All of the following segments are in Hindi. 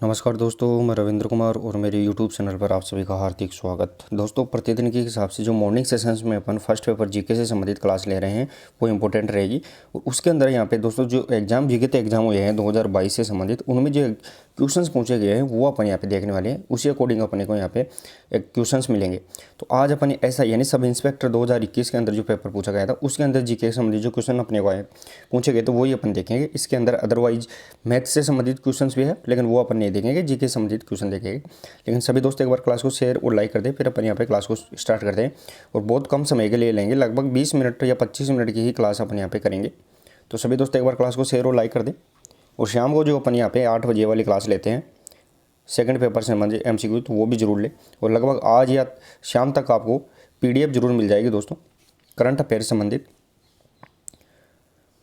नमस्कार दोस्तों, मैं रविंद्र कुमार और मेरे यूट्यूब चैनल पर आप सभी का हार्दिक स्वागत। दोस्तों, प्रतिदिन के हिसाब से जो मॉर्निंग सेशंस में अपन फर्स्ट पेपर जीके से संबंधित क्लास ले रहे हैं वो इंपॉर्टेंट रहेगी। और उसके अंदर यहाँ पे दोस्तों जो एग्जाम जीके के एग्जाम हुए हैं 2022 से संबंधित, उनमें जो क्वेश्चंस पूछे गए हैं वो अपन यहाँ पे देखने वाले हैं। उसी अकॉर्डिंग अपने को यहाँ पे एक क्वेश्चंस मिलेंगे। तो आज अपन ऐसा यानी सब इंस्पेक्टर 2021 के अंदर जो पेपर पूछा गया था उसके अंदर जीके से संबंधित जो क्वेश्चन अपने को आए पूछे गए तो वही अपन देखेंगे। इसके अंदर अदरवाइज मैथ से संबंधित क्वेश्चन भी है, लेकिन वो अपन नहीं देखेंगे, जीके से संबंधित क्वेश्चन देखेंगे। लेकिन सभी दोस्त एक बार क्लास को शेयर और लाइक कर दें, फिर अपन यहाँ पे क्लास को स्टार्ट करते हैं। और बहुत कम समय के लिए लेंगे, लगभग 20 मिनट या 25 मिनट की ही क्लास अपन यहाँ पे करेंगे। तो सभी दोस्त एक बार क्लास को शेयर और लाइक कर दें। और शाम को जो अपन यहाँ पे 8 बजे वाली क्लास लेते हैं सेकंड पेपर से संबंधित MCQ, तो वो भी जरूर ले। और लगभग आज या शाम तक आपको PDF जरूर मिल जाएगी दोस्तों करंट अफेयर से संबंधित।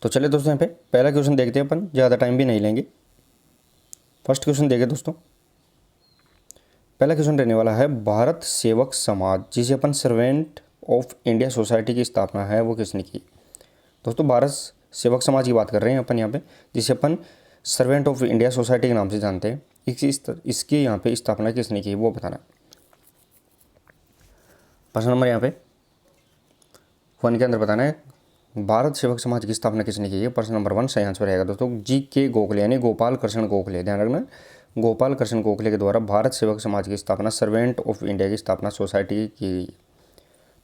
तो चलिए दोस्तों, यहाँ पे पहला क्वेश्चन देखते हैं अपन, ज़्यादा टाइम भी नहीं लेंगे। फर्स्ट क्वेश्चन देखें दोस्तों। पहला क्वेश्चन रहने वाला है, भारत सेवक समाज जिसे अपन सर्वेंट ऑफ इंडिया सोसाइटी की स्थापना है वो किसने की। दोस्तों, भारत सेवक समाज की बात कर रहे हैं अपन यहाँ पे, जिसे अपन सर्वेंट ऑफ इंडिया सोसाइटी के नाम से जानते हैं। इसकी यहाँ पे स्थापना किसने की वो बताना। प्रश्न नंबर यहाँ पे 1 के अंदर बताना है, भारत सेवक समाज की स्थापना किसने की है। प्रश्न नंबर 1 सही आंसर रहेगा दोस्तों GK गोखले, यानी गोपाल कृष्ण गोखले। ध्यान रखना, गोपाल कृष्ण गोखले के द्वारा भारत सेवक समाज की स्थापना, सर्वेंट ऑफ इंडिया की स्थापना सोसाइटी की।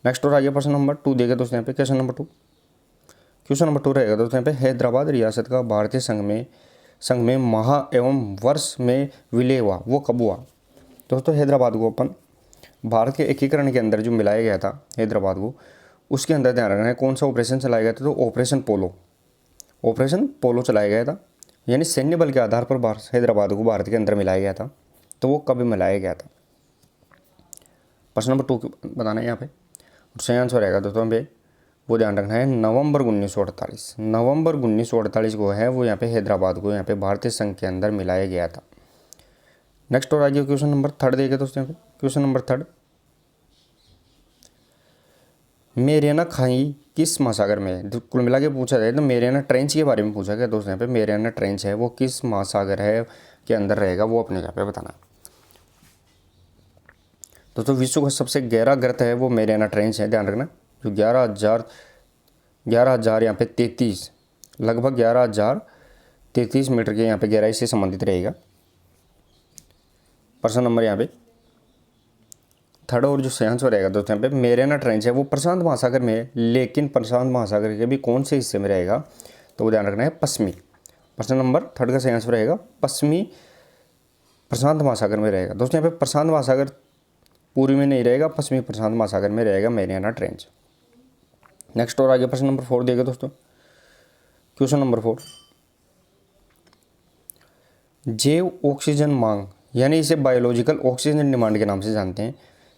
नेक्स्ट और आगे प्रश्न नंबर 2 देगा दोस्तों यहाँ पे। क्वेश्चन नंबर 2 रहेगा दोस्तों यहाँ पे, हैदराबाद रियासत का भारतीय संघ में माह एवं वर्ष में विलय हुआ वो कब हुआ। दोस्तों, हैदराबाद को अपन भारत के एकीकरण के अंदर जो मिलाया गया था हैदराबाद को, उसके अंदर ध्यान रखना है कौन सा ऑपरेशन चलाया गया था। तो ऑपरेशन पोलो चलाया गया था, यानी सैन्य बल के आधार पर हैदराबाद को भारत के अंदर मिलाया गया था। तो वो कब मिलाया गया था। प्रश्न नंबर 2 बताना है यहाँ पे। सही आंसर रहेगा दोस्तों पे, वो ध्यान रखना है नवंबर 1948 को है वो यहाँ पे हैदराबाद को यहाँ पे भारतीय संघ के अंदर मिलाया गया था। नेक्स्ट और आगे क्वेश्चन नंबर 3 देखें दोस्तों यहाँ पे। क्वेश्चन नंबर 3, मेरियाना खाई किस महासागर में है। कुल मिला के पूछा जाए तो मेरियाना ट्रेंच के बारे में पूछा गया दोस्तों यहाँ पे। मेरियाना ट्रेंच है वो किस महासागर है के अंदर रहेगा वो अपने यहाँ पे बताना। दोस्तों, विश्व का सबसे गहरा गर्त है वो मेरियाना ट्रेंच है। ध्यान रखना, जो 11,000 यहाँ पे 33 लगभग 11,033 मीटर के यहाँ पे गहराई से संबंधित रहेगा। प्रश्न नंबर यहाँ पे 3 और जो सही आंसर रहेगा दोस्तों यहाँ पे, मेरियाना ट्रेंच है वो प्रशांत महासागर में है, लेकिन प्रशांत महासागर के भी कौन से हिस्से में रहेगा तो वो ध्यान रखना है पश्चिमी। प्रश्न नंबर 3 का सही आंसर रहेगा पश्चिमी प्रशांत महासागर में रहेगा। दोस्तों, यहाँ पे प्रशांत महासागर पूर्वी में नहीं रहेगा, पश्चिमी प्रशांत महासागर में रहेगा मेरियाना ट्रेंच। नेक्स्ट और आगे प्रश्न नंबर 4 देगा दोस्तों। क्वेश्चन नंबर 4, जैव ऑक्सीजन मांग, यानी इसे बायोलॉजिकल ऑक्सीजन डिमांड के नाम से जानते हैं,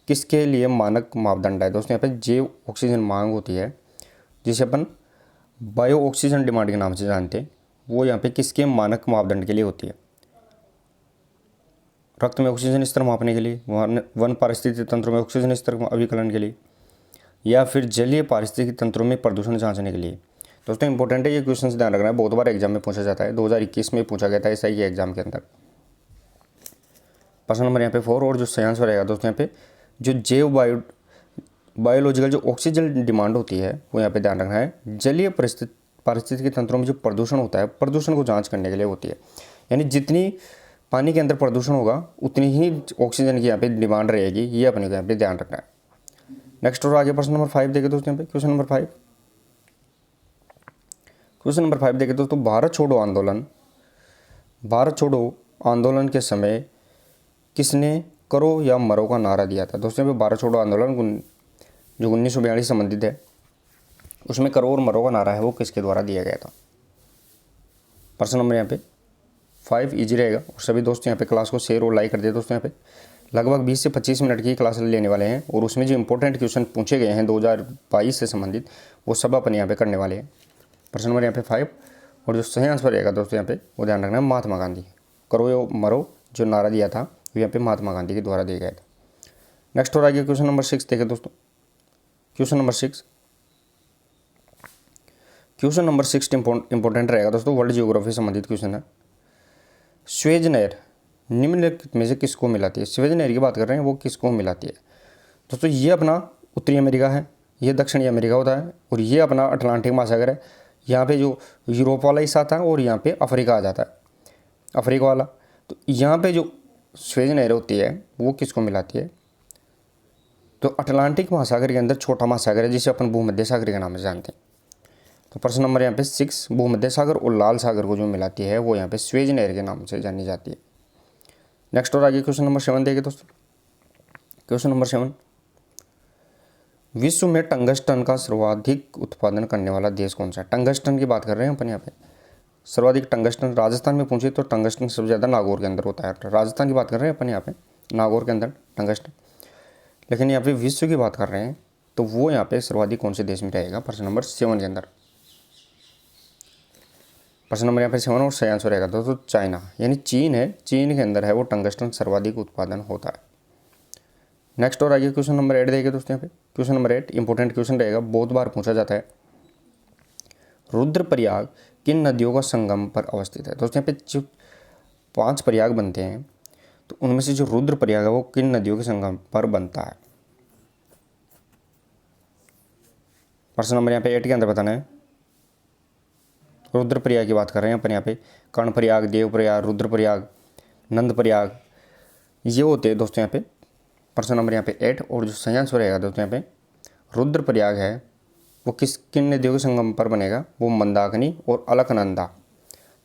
किसके लिए मानक मापदंड है। दोस्तों, यहाँ पे जैव ऑक्सीजन मांग होती है जिसे अपन बायो ऑक्सीजन डिमांड के नाम से जानते हैं, वो यहाँ पे किसके मानक मापदंड के लिए होती है। रक्त में ऑक्सीजन स्तर मापने के लिए, वन पारिस्थितिक तंत्रों में ऑक्सीजन स्तर अभिकलन के लिए, या फिर जलीय पारिस्थितिक तंत्रों में प्रदूषण जांचने के लिए। दोस्तों, इंपॉर्टेंट है ये क्वेश्चन, ध्यान रखना है, बहुत बार एग्जाम में पूछा जाता है। 2021 में पूछा गया था ऐसा ही एग्जाम के अंदर। प्रश्न नंबर यहाँ पे 4 और जो सही आंसर रहेगा दोस्तों यहाँ पे, जो जैव बायोलॉजिकल जो ऑक्सीजन डिमांड होती है वो यहाँ पे ध्यान रखना है जलीय पारिस्थितिक तंत्रों में जो प्रदूषण होता है, प्रदूषण को जांच करने के लिए होती है। यानी जितनी पानी के अंदर प्रदूषण होगा उतनी ही ऑक्सीजन की यहाँ पे डिमांड रहेगी, ये अपने को यहाँ पे ध्यान रखना है। नेक्स्ट और आगे प्रश्न नंबर 5 देखें दोस्तों यहाँ पे। क्वेश्चन नंबर 5 देखें दोस्तों, भारत छोड़ो आंदोलन के समय किसने करो या मरो का नारा दिया था। दोस्तों, यहाँ पे भारत छोड़ो आंदोलन जो 1942 संबंधित है, उसमें करो और मरो का नारा है वो किसके द्वारा दिया गया था। प्रश्न नंबर यहाँ पे 5 इजी रहेगा। और सभी दोस्त यहाँ पे क्लास को शेयर और लाइक कर दिए। दोस्तों, यहाँ पे लगभग 20 से 25 मिनट की क्लास लेने वाले हैं और उसमें जो इंपॉर्टेंट क्वेश्चन पूछे गए हैं 2022 से संबंधित वो सब अपन यहाँ पे करने वाले हैं। प्रश्न नंबर यहाँ पे 5 और जो सही आंसर रहेगा दोस्तों यहाँ पे वो ध्यान रखना है महात्मा गांधी। करो या मरो जो नारा दिया था वो यहाँ पे महात्मा गांधी के द्वारा दिया गया था। नेक्स्ट और आगे क्वेश्चन नंबर 6 देखें दोस्तों। क्वेश्चन नंबर 6 इंपॉर्टेंट रहेगा दोस्तों, वर्ल्ड जियोग्राफी संबंधित क्वेश्चन है। स्वेज नहर निम्नलिखित में से किसको मिलाती है? स्वेज नहर की बात कर रहे हैं, वो किसको मिलाती है? दोस्तों ये अपना उत्तरी अमेरिका है, ये दक्षिणी अमेरिका होता है, और ये अपना अटलांटिक महासागर है। यहाँ पे जो यूरोप वाला हिस्सा आता है और यहाँ पे अफ्रीका आ जाता है, अफ्रीका वाला। तो यहाँ पे जो स्वेज नहर होती है वो किसको मिलाती है? तो अटलांटिक महासागर के अंदर छोटा महासागर है जिसे अपन भूमध्य सागर के नाम से जानते हैं। तो प्रश्न नंबर यहाँ पे 6, भूमध्य सागर और लाल सागर को जो मिलाती है वो यहाँ पे स्वेज नहर के नाम से जानी जाती है। नेक्स्ट और आगे क्वेश्चन नंबर 7 देखिए दोस्तों। क्वेश्चन नंबर 7, विश्व में टंगस्टन का सर्वाधिक उत्पादन करने वाला देश कौन सा है? टंगस्टन की बात कर रहे हैं अपन यहाँ पे। सर्वाधिक टंगस्टन राजस्थान में पूछे तो टंगस्टन सबसे ज़्यादा नागौर के अंदर होता है। राजस्थान की बात कर रहे हैं अपन यहाँ पे, नागौर के अंदर टंगस्टन। लेकिन यहाँ पे विश्व की बात कर रहे हैं तो वो यहाँ पे सर्वाधिक कौन से देश में रहेगा? प्रश्न नंबर 7 के अंदर। प्रश्न नंबर यहाँ पे 7 और सही आंसर रहेगा दोस्तों चाइना, यानी चीन है। चीन के अंदर है वो टंगस्टन सर्वाधिक उत्पादन होता है। नेक्स्ट और आगे क्वेश्चन नंबर 8 देखिए दोस्तों। यहाँ पे क्वेश्चन नंबर 8 इंपॉर्टेंट क्वेश्चन रहेगा, बहुत बार पूछा जाता है। रुद्रप्रयाग किन नदियों का संगम पर अवस्थित है? दोस्तों यहाँ पे जो 5 प्रयाग बनते हैं तो उनमें से जो रुद्रप्रयाग है वो किन नदियों के संगम पर बनता है? प्रश्न नंबर यहाँ पे 8 के अंदर बताना है। रुद्रप्रयाग की बात कर रहे हैं अपन यहाँ पे। कर्णप्रयाग, देवप्रयाग, रुद्रप्रयाग, नंदप्रयाग, ये होते हैं दोस्तों यहाँ पे। प्रश्न नंबर यहाँ पे 8 और जो सही आंसर रहेगा दोस्तों यहाँ पे रुद्रप्रयाग है वो किन नदियों के संगम पर बनेगा? वो मंदाकिनी और अलकनंदा।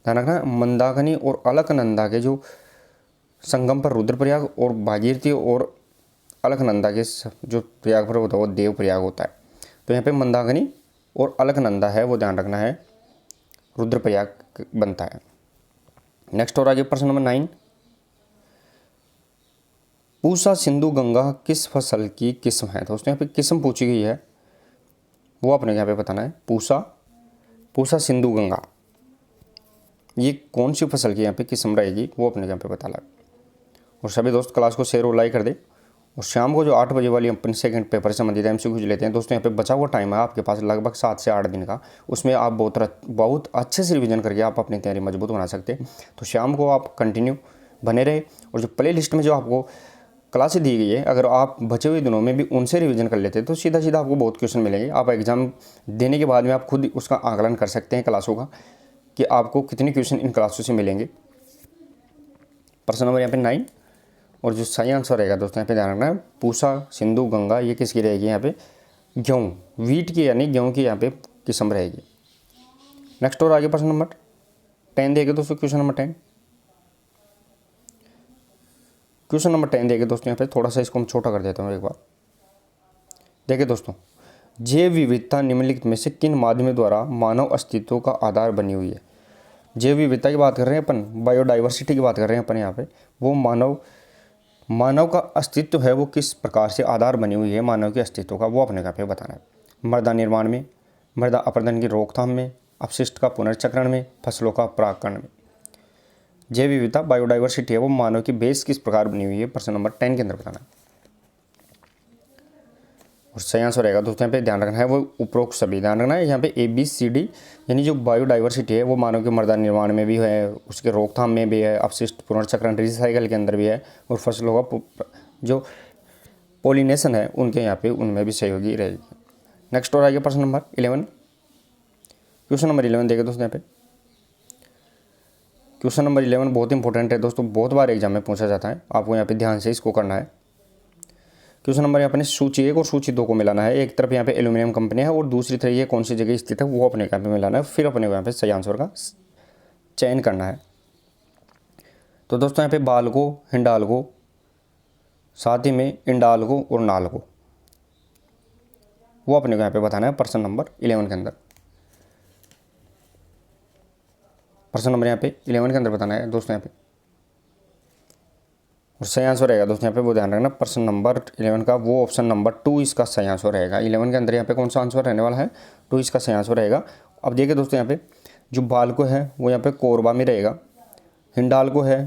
ध्यान रखना, मंदाकिनी और अलकनंदा के जो संगम पर रुद्रप्रयाग और भागीरथी और अलकनंदा के जो प्रयाग पर होता है वो देवप्रयाग होता है। तो यहाँ पे मंदाकिनी और अलकनंदा है वो ध्यान रखना है, रुद्रप्रयाग बनता है। नेक्स्ट और आगे प्रश्न नंबर 9, पूसा सिंधु गंगा किस फसल की किस्म है? दोस्तों यहाँ पे किस्म पूछी गई है वो अपने यहाँ पे बताना है। पूसा सिंधु गंगा ये कौन सी फसल की यहाँ पे किस्म रहेगी वो अपने यहाँ पे बताना है। और सभी दोस्त क्लास को शेयर और लाइक कर दे। और शाम को जो 8 बजे वाली अपन सेकंड पेपर से संबंधित MCQ लेते हैं दोस्तों, यहाँ पे बचा हुआ टाइम है आपके पास लगभग 7 से 8 दिन का। उसमें आप बहुत अच्छे से रिवीजन करके आप अपनी तैयारी मजबूत बना सकते हैं। तो शाम को आप कंटिन्यू बने रहे और जो प्ले लिस्ट में जो आपको क्लासें दी गई है अगर आप बचे हुए दिनों में भी उनसे रिवीजन कर लेते हैं तो सीधा सीधा आपको बहुत क्वेश्चन मिलेंगे। आप एग्जाम देने के बाद में आप खुद उसका आकलन कर सकते हैं क्लासों का कि आपको कितने क्वेश्चन इन क्लासों से मिलेंगे। प्रश्न नंबर यहाँ पे 9 और जो सही आंसर रहेगा दोस्तों यहाँ पे ध्यान रखना है पूसा सिंधु गंगा ये किसकी रहेगी? यहाँ पे गेहूँ, वीट की यानी गेहूँ की यहाँ पे किस्म रहेगी। नेक्स्ट और आगे प्रश्न नंबर 10 देखिए दोस्तों। क्वेश्चन नंबर 10 देखिए दोस्तों, यहाँ पे थोड़ा सा इसको हम छोटा कर देता हूँ एक बार। देखिए दोस्तों, जैव विविधता निम्नलिखित में से किन माध्यमों द्वारा मानव अस्तित्व का आधार बनी हुई है? जैव विविधता की बात कर रहे हैं अपन, बायोडाइवर्सिटी की बात कर रहे हैं अपन यहाँ पे। वो मानव का अस्तित्व है वो किस प्रकार से आधार बनी हुई है मानव के अस्तित्व का, वो अपने यहाँ पे बताना है। मृदा निर्माण में, मृदा अपरदन की रोकथाम में, अपशिष्ट का पुनर्चक्रण में, फसलों का परागकण में। जैव विविधता बायोडाइवर्सिटी है वो मानव की बेस किस प्रकार बनी हुई है? प्रश्न नंबर 10 के अंदर बताना है। और सही आंसर रहेगा दोस्तों यहाँ पे ध्यान रखना है वो उपरोक्त सभी। ध्यान रखना है यहाँ पे ABCD यानी जो बायोडाइवर्सिटी है वो मानव के मृदा निर्माण में भी है, उसके रोकथाम में भी है, अपशिष्ट पुनर्चक्रण रिसाइकल के अंदर भी है, और फसलों का जो पोलिनेशन है उनके यहाँ पे उनमें भी सहयोगी रहेगी। नेक्स्ट और आगे प्रश्न नंबर 11। क्वेश्चन नंबर 11 देखिए दोस्तों यहाँ पे। क्वेश्चन नंबर 11 बहुत इंपॉर्टेंट है दोस्तों, बहुत बार एग्जाम में पूछा जाता है, आपको यहाँ पे ध्यान से इसको करना है। क्वेश्चन नंबर यहाँ पे सूची 1 और सूची 2 को मिलाना है। एक तरफ यहाँ पे एल्यूमिनियम कंपनी है और दूसरी तरफ ये कौन सी जगह स्थित है वो अपने यहाँ पे मिलाना है, फिर अपने यहाँ पे सही आंसर का चयन करना है। तो दोस्तों यहाँ पे बाल्को, हिंडाल्को, साथ ही में इंडाल्को और नाल्को, वो अपने को यहाँ पे बताना है प्रश्न नंबर 11 के अंदर। प्रश्न नंबर यहाँ पे 11 के अंदर बताना है दोस्तों यहाँ पे। और सही आंसर रहेगा दोस्तों यहाँ पे वो ध्यान रखना, प्रश्न नंबर 11 का वो ऑप्शन नंबर 2 इसका सही आंसर रहेगा। 11 के अंदर यहाँ पे कौन सा आंसर रहने वाला है? 2 इसका सही आंसर रहेगा। अब देखिए दोस्तों यहाँ पे जो बाल्को है वो यहाँ पे कोरबा में रहेगा, हिंडाल्को है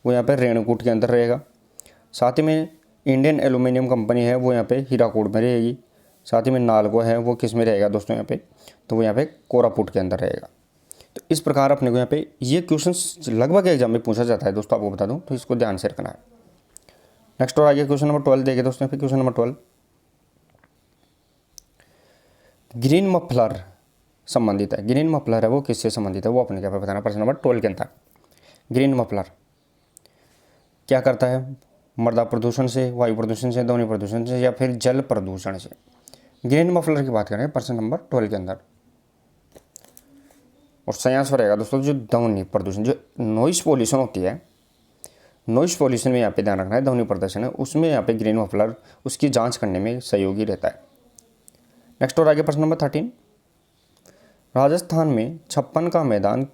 वो यहाँ पे रेणुकूट के अंदर रहेगा, साथ ही में इंडियन एल्यूमिनियम कंपनी है वो यहाँ पे हीराकूद में रहेगी, साथ ही में नाल्को है वो किस में रहेगा दोस्तों यहाँ पे? तो वो यहाँ पे कोरापुट के अंदर रहेगा। तो इस प्रकार अपने को यहाँ पे ये क्वेश्चन लगभग एग्जाम में पूछा जाता है दोस्तों, आपको बता दूं, तो इसको ध्यान से रखना है। नेक्स्ट और आगे क्वेश्चन नंबर 12 देखे दोस्तों, फिर क्वेश्चन नंबर 12 ग्रीन मफलर संबंधित है। ग्रीन मफलर है वो किससे संबंधित है, वो अपने क्या पे बताना प्रश्न नंबर 12 के अंदर। ग्रीन मफलर क्या करता है, मृदा प्रदूषण से, वायु प्रदूषण से, ध्वनि प्रदूषण से, या फिर जल प्रदूषण से। ग्रीन मफलर की बात करें प्रश्न नंबर 12 के अंदर, और सही आंसर रहेगा दोस्तों जो ध्वनि प्रदूषण, जो नॉइस पॉल्यूशन होती है, नॉइस पॉल्यूशन में यहाँ पे ध्यान रखना है, ध्वनि प्रदूषण है उसमें यहाँ पे ग्रीन मफलर उसकी जांच करने में सहयोगी रहता है। नेक्स्ट और आगे प्रश्न नंबर 13 राजस्थान में छप्पन का मैदान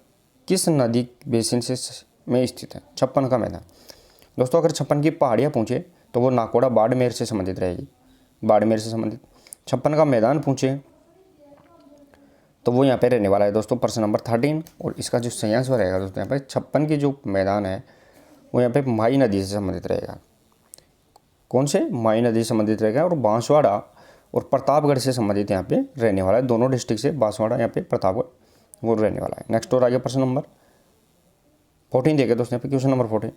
किस नदी बेसिन से में स्थित है। छप्पन का मैदान दोस्तों, अगर छप्पन की पहाड़ियाँ पूछे तो वो नाकोड़ा बाड़मेर से संबंधित रहेगी, बाड़मेर से संबंधित। छप्पन का मैदान पूछे तो वो यहाँ पे रहने वाला है दोस्तों प्रश्न नंबर 13, और इसका जो सही आंसर रहेगा दोस्तों यहाँ पे छप्पन की जो मैदान है वो यहाँ पे माई नदी से संबंधित रहेगा। कौन से, माई नदी से संबंधित रहेगा, और बांसवाड़ा और प्रतापगढ़ से संबंधित यहाँ पे रहने वाला है। दोनों डिस्ट्रिक्ट से बांसवाड़ा यहाँ पे प्रतापगढ़ वो रहने वाला है। नेक्स्ट और आगे प्रश्न नंबर 14 देखे दोस्तों यहाँ पे क्वेश्चन नंबर 14।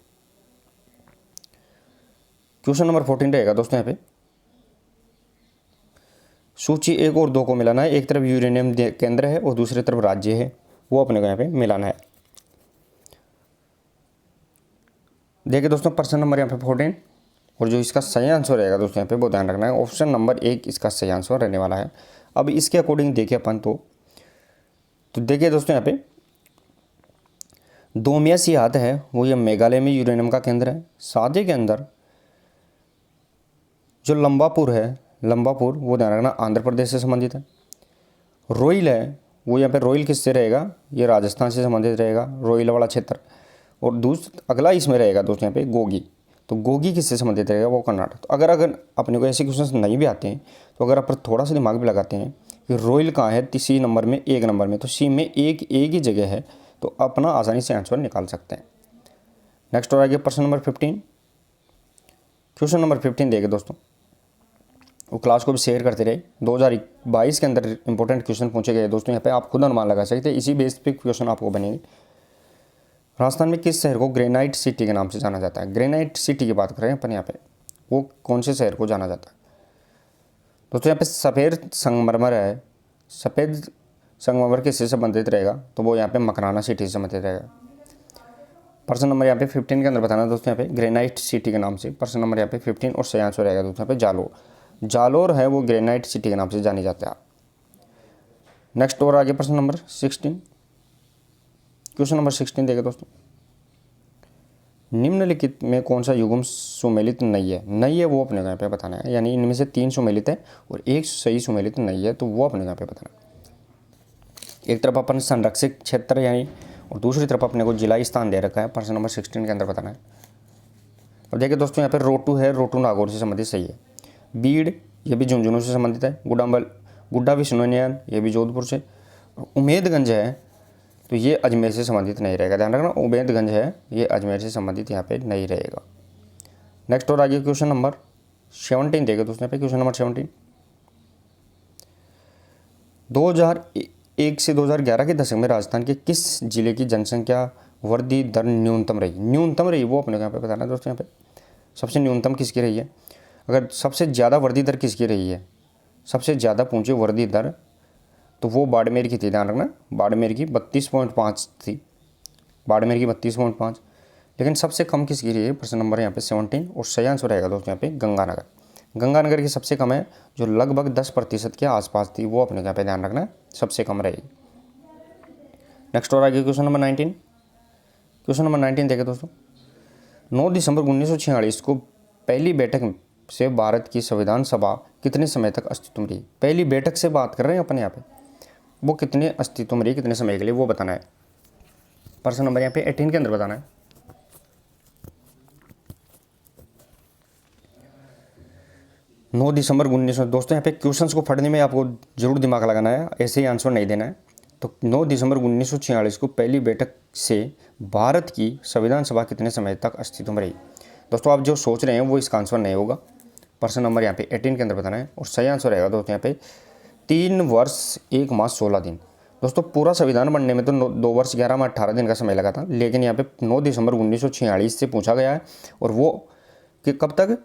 क्वेश्चन नंबर 14 रहेगा दोस्तों यहाँ पे सूची 1 और 2 को मिलाना है। एक तरफ यूरेनियम केंद्र है और दूसरी तरफ राज्य है, वो अपने को यहाँ पे मिलाना है। देखिए दोस्तों प्रश्न नंबर यहाँ पे 14, और जो इसका सही आंसर रहेगा दोस्तों यहाँ पे वो ध्यान रखना है, ऑप्शन नंबर 1 इसका सही आंसर रहने वाला है। अब इसके अकॉर्डिंग देखिए अपन तो देखिए दोस्तों यहाँ पे दोमिया सियात है वो ये मेघालय में यूरेनियम का केंद्र है। सादे के अंदर जो लंबापुर है, लंबापुर वो ध्यान रखना आंध्र प्रदेश से संबंधित है। रोइल है वो यहाँ पे रोइल किससे रहेगा, ये राजस्थान से संबंधित रहेगा, रोइल वाला क्षेत्र। और अगला इसमें रहेगा दोस्तों यहाँ पे गोगी, तो गोगी किससे संबंधित रहेगा, वो कर्नाटक। तो अगर अपने को ऐसे क्वेश्चन नहीं भी आते हैं तो अगर अपन थोड़ा सा दिमाग भी लगाते हैं कि रोइल कहाँ है, सी नंबर में, 1 नंबर में, तो सी में एक ही जगह है, तो अपना आसानी से आंसर निकाल सकते हैं। नेक्स्ट और आगे प्रश्न नंबर 15। क्वेश्चन नंबर 15 देखे दोस्तों, वो क्लास को भी शेयर करते रहे। 2022 के अंदर इंपॉर्टेंट क्वेश्चन पूछे गए दोस्तों, यहाँ पे आप खुद अनुमान लगा सकते हैं, इसी बेस पे क्वेश्चन आपको बनेंगे। राजस्थान में किस शहर को ग्रेनाइट सिटी के नाम से जाना जाता है। ग्रेनाइट सिटी की बात करें अपन यहाँ पे, वो कौन से शहर को जाना जाता है दोस्तों, यहाँ पे सफ़ेद संगमरमर है। सफ़ेद संगमरमर किससे संबंधित रहेगा, तो वो यहाँ पे मकराना सिटी से संबंधित रहेगा। प्रश्न नंबर यहाँ पे 15 के अंदर बताना दोस्तों, यहाँ पे ग्रेनाइट सिटी के नाम से प्रश्न नंबर यहाँ पे 15, और सही आंसर रहेगा दोस्तों यहाँ पे जालोर। जालोर है वो ग्रेनाइट सिटी के नाम से जानी जाता है। नेक्स्ट और आगे प्रश्न नंबर 16। क्वेश्चन नंबर 16 देखें दोस्तों, निम्नलिखित में कौन सा युग्म सुमेलित नहीं है। नहीं है वो अपने को यहाँ पे बताना है, यानी इनमें से 3 सुमेलित है और 1 सही सुमेलित नहीं है, तो वो अपने को यहाँ पे बताना है। एक तरफ अपन संरक्षित क्षेत्र यानी, और दूसरी तरफ अपने को जिला स्थान दे रखा है, प्रश्न नंबर 16 के अंदर बताना है। अब देखिए दोस्तों यहाँ पे रोटू है, रोटू नागौर से संबंधित सही है। बीड़ ये भी झुंझुनू से संबंधित है। गुड्डा विष्णुनयन ये भी जोधपुर से। उमेदगंज है तो ये अजमेर से संबंधित नहीं रहेगा, ध्यान रखना, उमेदगंज है ये अजमेर से संबंधित यहाँ पे नहीं रहेगा। नेक्स्ट और आगे क्वेश्चन नंबर 17 देखें दोस्तों, यहाँ पे क्वेश्चन नंबर 17। 2001 से 2011 के दशक में राजस्थान के किस जिले की जनसंख्या वृद्धि दर न्यूनतम रही। न्यूनतम रही वो अपने यहाँ पे बताना है दोस्तों। यहाँ पे सबसे न्यूनतम किसकी रही है, अगर सबसे ज़्यादा वृद्धि दर किसकी रही है, सबसे ज़्यादा पूछे वृद्धि दर, तो वो बाड़मेर की थी, ध्यान रखना, बाड़मेर की 32.5 थी, बाड़मेर की 32.5। लेकिन सबसे कम किसकी रही है, प्रश्न नंबर यहाँ पे 17, और सही आंसर रहेगा दोस्तों यहाँ पे गंगानगर। गंगानगर की सबसे कम है, जो लगभग 10% के आसपास थी, वो अपने यहाँ पे ध्यान रखना सबसे कम रहेगी। नेक्स्ट और आगे क्वेश्चन नंबर 19। क्वेश्चन नंबर 19 देखें दोस्तों, 9 दिसंबर 1946 को पहली बैठक से भारत की संविधान सभा कितने समय तक अस्तित्व में रही। पहली बैठक से बात कर रहे हैं अपन यहाँ पे, वो कितने अस्तित्व में रही, कितने समय के लिए, वो बताना है। प्रश्न नंबर यहाँ पे 18 के अंदर बताना है। नौ दिसंबर 1900 दोस्तों यहाँ पे क्वेश्चंस को पढ़ने में आपको जरूर दिमाग लगाना है, ऐसे ही आंसर नहीं देना है। तो 9 दिसंबर 1946 को पहली बैठक से भारत की संविधान सभा कितने समय तक अस्तित्व में रही। दोस्तों आप जो सोच रहे हैं वो इसका आंसर नहीं होगा। प्रश्न नंबर यहाँ पे 18 के अंदर बताना है, और सही आंसर रहेगा दोस्तों यहाँ पे 3 वर्ष 1 माह 16 दिन। दोस्तों पूरा संविधान बनने में तो 2 वर्ष 11 माह 18 दिन का समय लगा था, लेकिन यहाँ पे 9 दिसंबर 1946 से पूछा गया है, और वो कि कब तक,